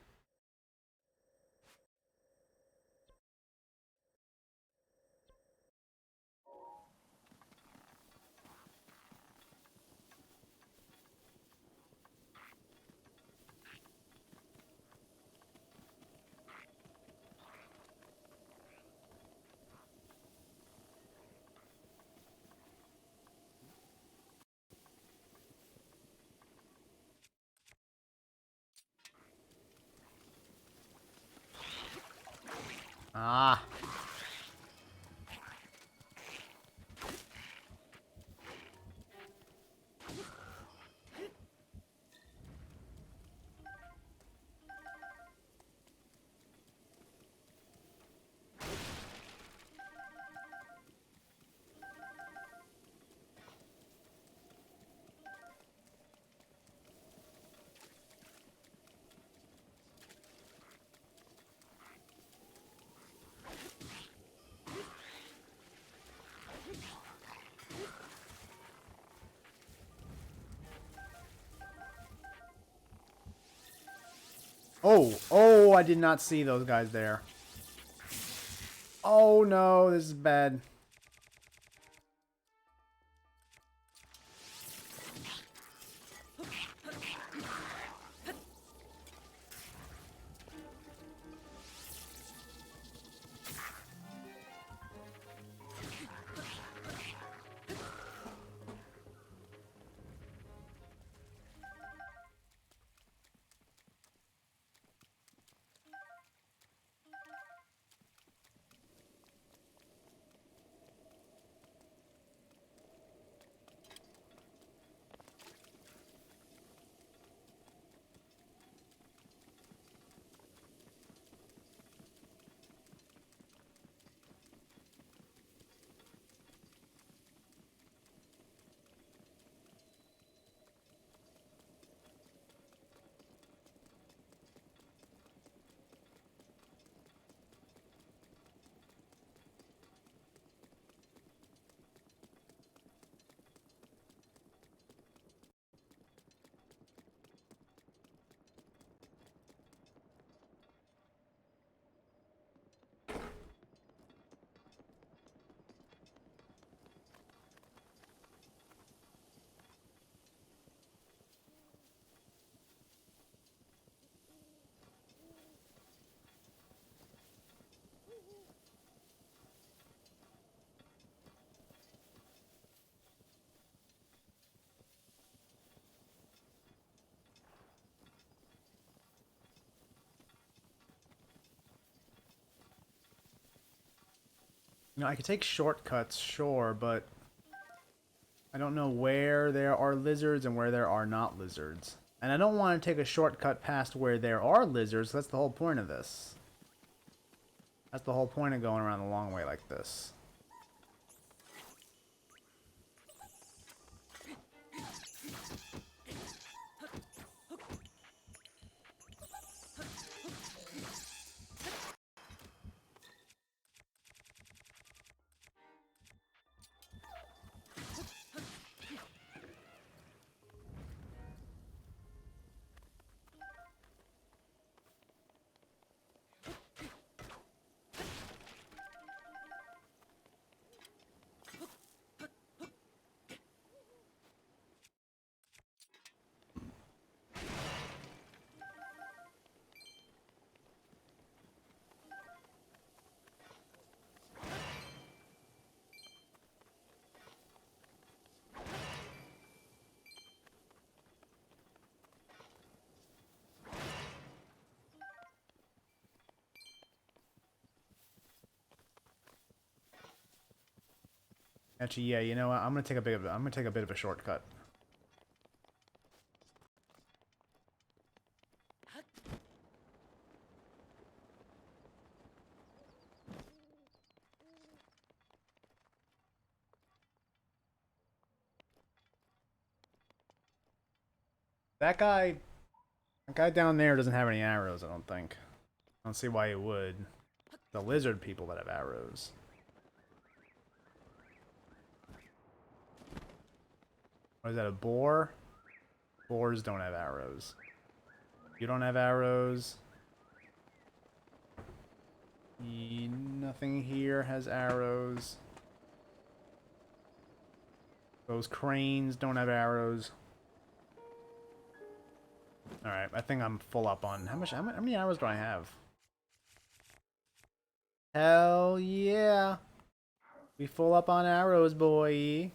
Ah. Oh, I did not see those guys there. Oh no, this is bad. know, I could take shortcuts, sure, but I don't know where there are lizards and where there are not lizards. And I don't want to take a shortcut past where there are lizards. That's the whole point of this. That's the whole point of going around the long way like this. Actually, yeah, you know what? I'm gonna take a bit of a shortcut. That guy down there doesn't have any arrows, I don't think. I don't see why he would. The lizard people that have arrows. What is that, a boar? Boars don't have arrows. You don't have arrows. Nothing here has arrows. Those cranes don't have arrows. Alright, I think I'm full up on... How many arrows do I have? Hell yeah! We full up on arrows, boy.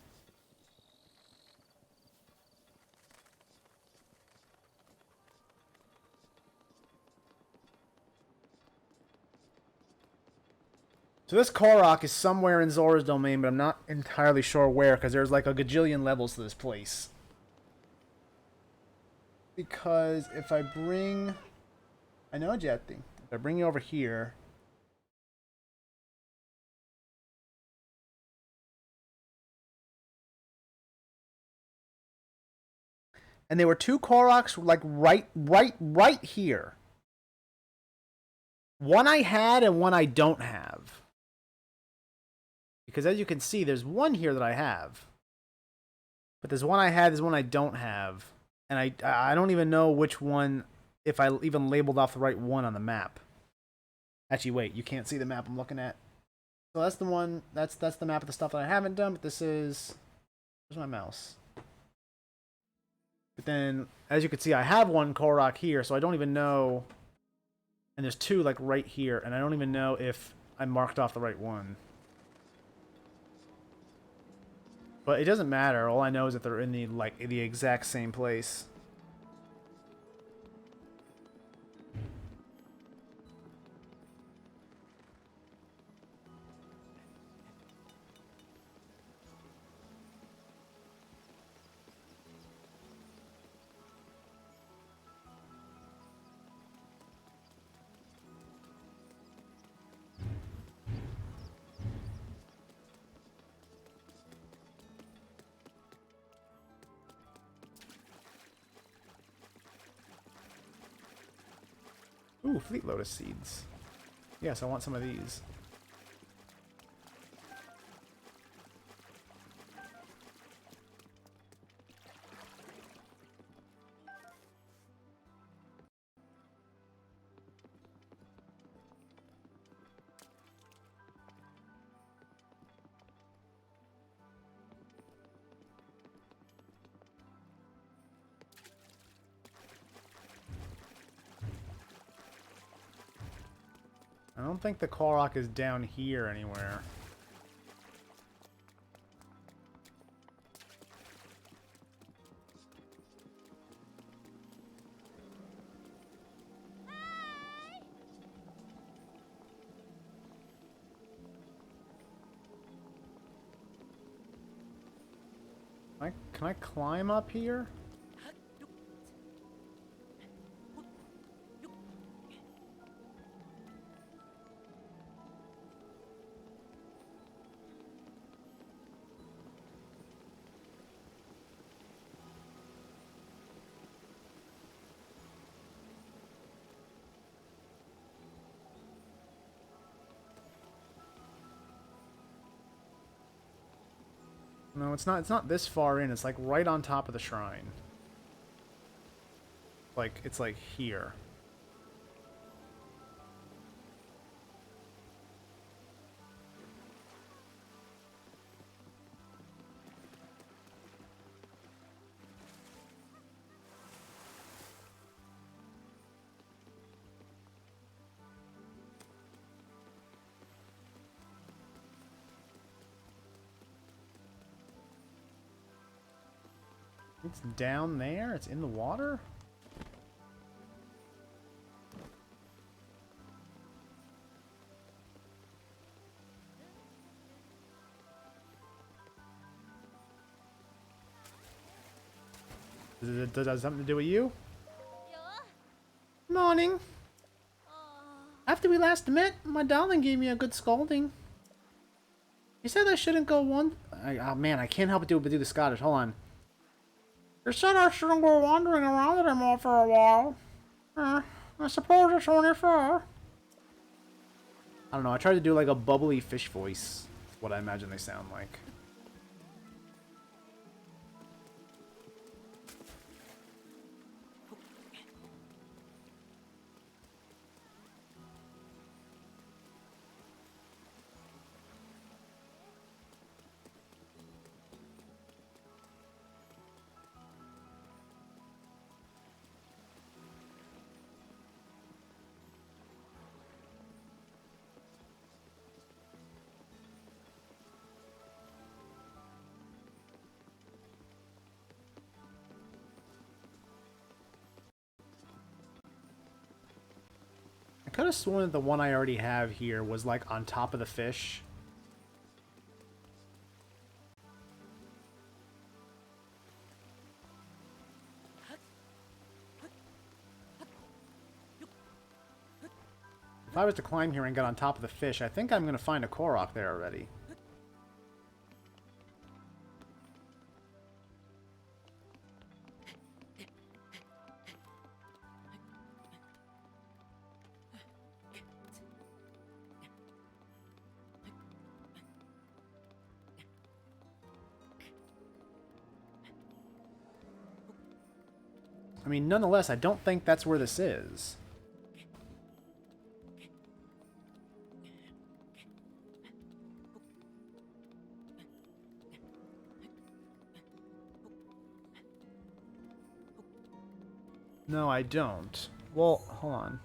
So this Korok is somewhere in Zora's domain, but I'm not entirely sure where, because there's like a gajillion levels to this place. Because if I bring... I know a jet thing. If I bring you over here... And there were two Koroks, like, right here. One I had and one I don't have. Because as you can see, there's one here that I have. But there's one I had, there's one I don't have. And I don't even know which one, if I even labeled off the right one on the map. Actually, wait, you can't see the map I'm looking at. So that's the one, that's the map of the stuff that I haven't done, but this is... Where's my mouse? But then, as you can see, I have one Korok here, so I don't even know... And there's two, like, right here, and I don't even know if I marked off the right one. But it doesn't matter. All I know is that they're in the exact same place. Ooh, Fleet Lotus seeds. Yes, I want some of these. I don't think the Korok is down here anywhere. can I climb up here? No, it's not. It's not this far in. It's like right on top of the shrine. Like it's like here. It's down there? It's in the water? Does it have something to do with you? Morning. After we last met, my darling gave me a good scolding. He said I shouldn't go one... oh man, I can't help but do the Scottish. Hold on. You said I shouldn't go wandering around anymore for a while. I suppose it's only fair. I don't know, I tried to do like a bubbly fish voice. That's what I imagine they sound like. I could have sworn that the one I already have here was like on top of the fish. If I was to climb here and get on top of the fish, I think I'm going to find a Korok there already. I mean, nonetheless, I don't think that's where this is. No, I don't. Well, hold on.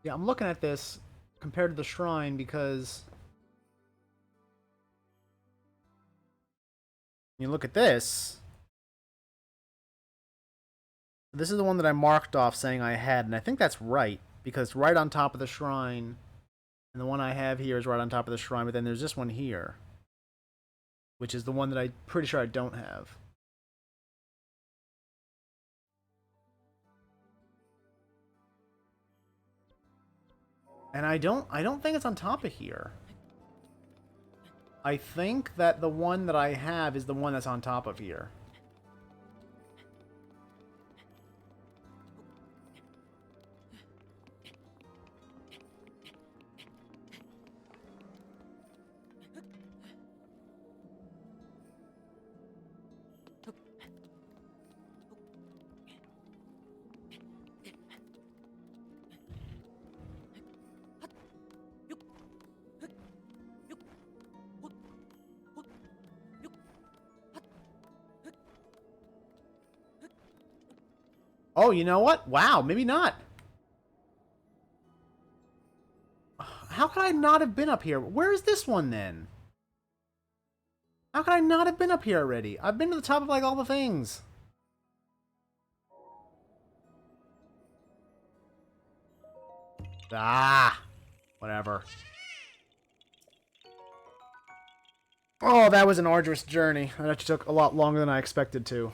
Yeah, I'm looking at this compared to the shrine because you look at this. This is the one that I marked off saying I had, and I think that's right because it's right on top of the shrine. And the one I have here is right on top of the shrine, but then there's this one here, which is the one that I'm pretty sure I don't have. And I don't think it's on top of here. I think that the one that I have is the one that's on top of here. Oh, you know what? Wow, maybe not. How could I not have been up here? Where is this one then? How could I not have been up here already? I've been to the top of like all the things. Ah, whatever. Oh, that was an arduous journey. It actually took a lot longer than I expected to.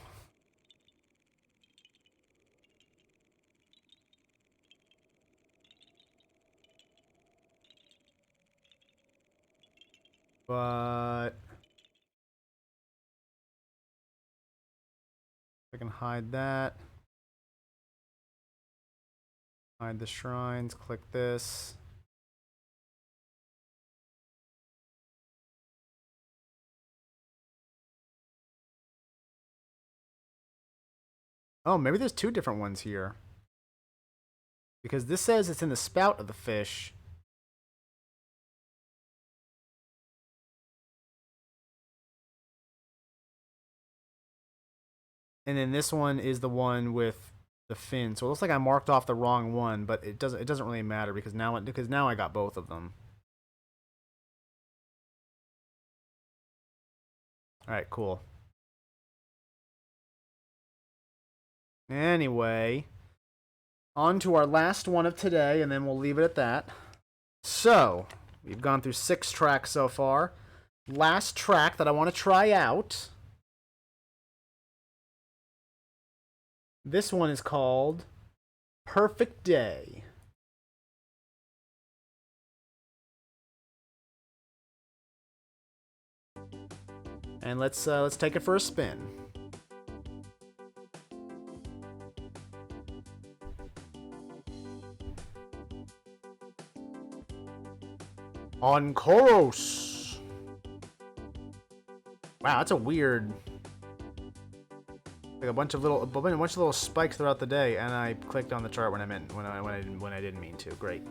But I can hide that. Hide the shrines, click this. Oh, maybe there's two different ones here. Because this says it's in the spout of the fish. And then this one is the one with the fin. So it looks like I marked off the wrong one, but it doesn't really matter because now I got both of them. All right, cool. Anyway, on to our last one of today, and then we'll leave it at that. So, we've gone through 6 tracks so far. Last track that I want to try out. This one is called Perfect Day. And let's take it for a spin. On Koroks. Wow, that's a weird. Like a bunch of little spikes throughout the day, and I clicked on the chart when I didn't mean to. Great.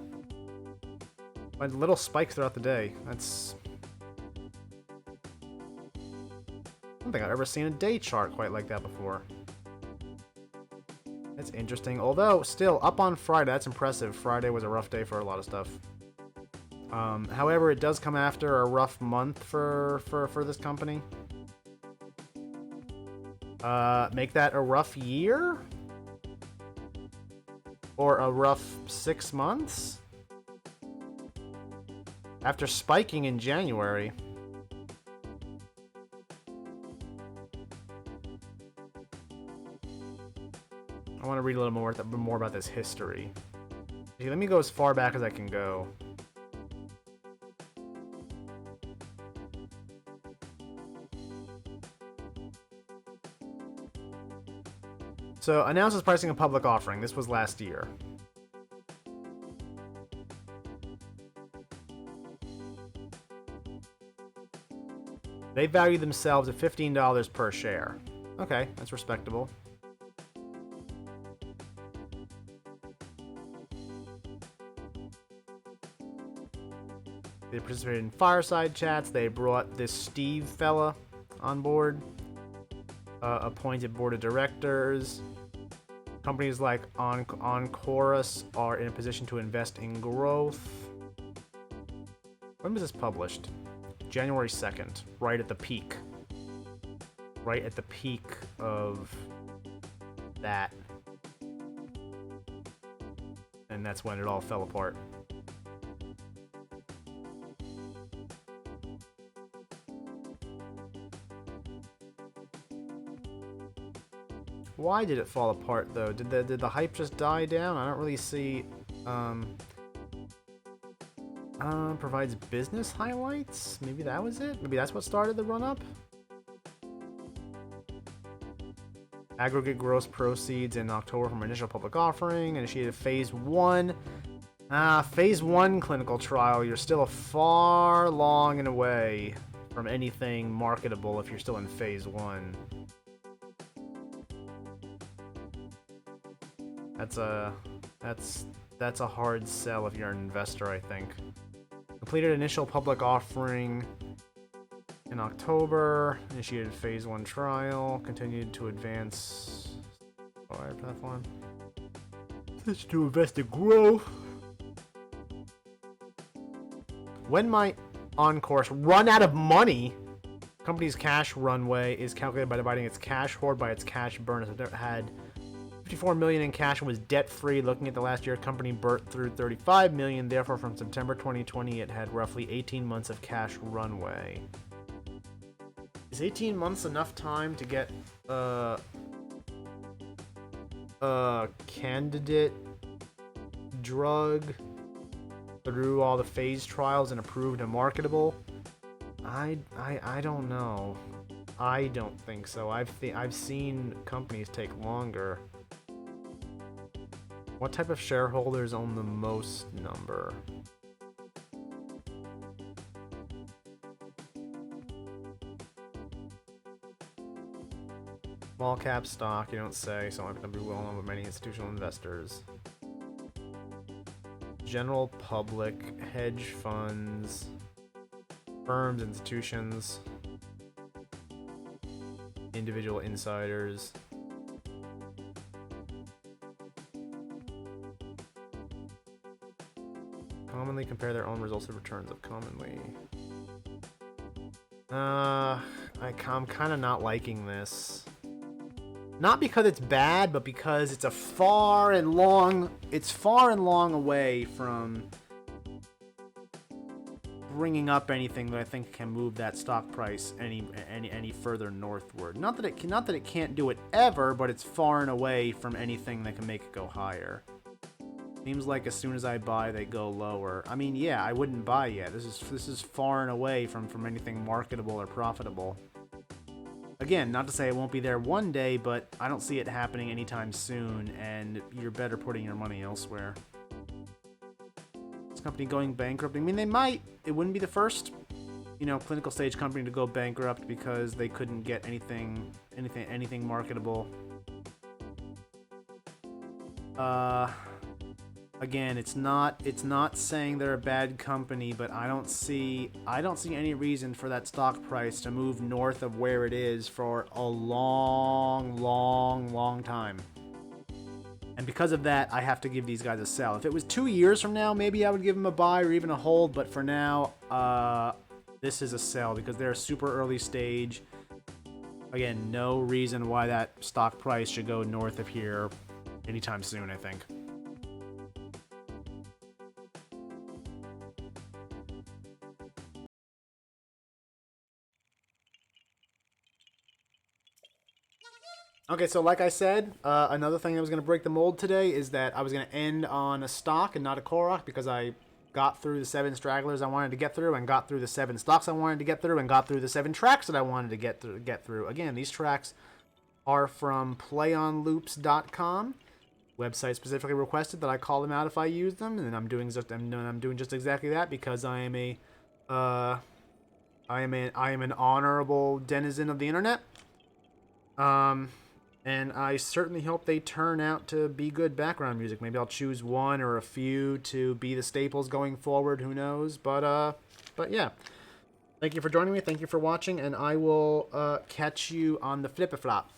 Little spikes throughout the day. That's. I don't think I've ever seen a day chart quite like that before. That's interesting. Although, still, up on Friday, that's impressive. Friday was a rough day for a lot of stuff. However, it does come after a rough month for this company. Make that a rough year? Or a rough 6 months? After spiking in January. I want to read a little more about this history. Okay, let me go as far back as I can go. So, announces pricing a public offering. This was last year. They value themselves at $15 per share. Okay, that's respectable. They participated in fireside chats. They brought this Steve fella on board. Appointed board of directors. Companies like Chorus are in a position to invest in growth. When was this published? January 2nd, right at the peak. Right at the peak of that. And that's when it all fell apart. Why did it fall apart though? Did the hype just die down? I don't really see. Provides business highlights. Maybe that was it. Maybe that's what started the run up. Aggregate gross proceeds in October from initial public offering. Initiated phase 1. Phase 1 clinical trial. You're still a far long and away from anything marketable if you're still in phase 1. That's a hard sell if you're an investor, I think. Completed initial public offering in October. Initiated phase 1 trial. Continued to advance platform. It's to invest in growth. When might On-Course run out of money? Company's cash runway is calculated by dividing its cash hoard by its cash burn. So it had 54 million in cash and was debt-free. Looking at the last year, company burnt through 35 million. Therefore, from September 2020, it had roughly 18 months of cash runway. Is 18 months enough time to get candidate drug through all the phase trials and approved and marketable? I don't know. I don't think so. I've seen companies take longer. What type of shareholders own the most number? Small cap stock, you don't say, so I'm going to be well known with many institutional investors. General public, hedge funds, firms, institutions, individual insiders. Commonly compare their own results to returns of commonly. I'm kind of not liking this. Not because it's bad, but because it's far and long away from bringing up anything that I think can move that stock price any further northward. Not that it can't do it ever, but it's far and away from anything that can make it go higher. Seems like as soon as I buy, they go lower. I mean, yeah, I wouldn't buy yet. This is far and away from anything marketable or profitable. Again, not to say it won't be there one day, but I don't see it happening anytime soon, and you're better putting your money elsewhere. This company going bankrupt? I mean, they might. It wouldn't be the first, clinical stage company to go bankrupt because they couldn't get anything marketable. Again, it's not saying they're a bad company, but I don't see any reason for that stock price to move north of where it is for a long time. And because of that, I have to give these guys a sell. If it was 2 years from now, maybe I would give them a buy or even a hold, but for now, this is a sell because they're a super early stage. Again, no reason why that stock price should go north of here anytime soon, I think. Okay, so like I said, another thing that was going to break the mold today is that I was going to end on a stock and not a Korok because I got through the 7 stragglers I wanted to get through and got through the 7 stocks I wanted to get through and got through the 7 tracks that I wanted to get through. Again, these tracks are from playonloops.com. Website specifically requested that I call them out if I use them, and I'm doing just exactly that because I am an honorable denizen of the internet. And I certainly hope they turn out to be good background music. Maybe I'll choose one or a few to be the staples going forward. Who knows? But yeah. Thank you for joining me. Thank you for watching. And I will catch you on the flip-a-flop.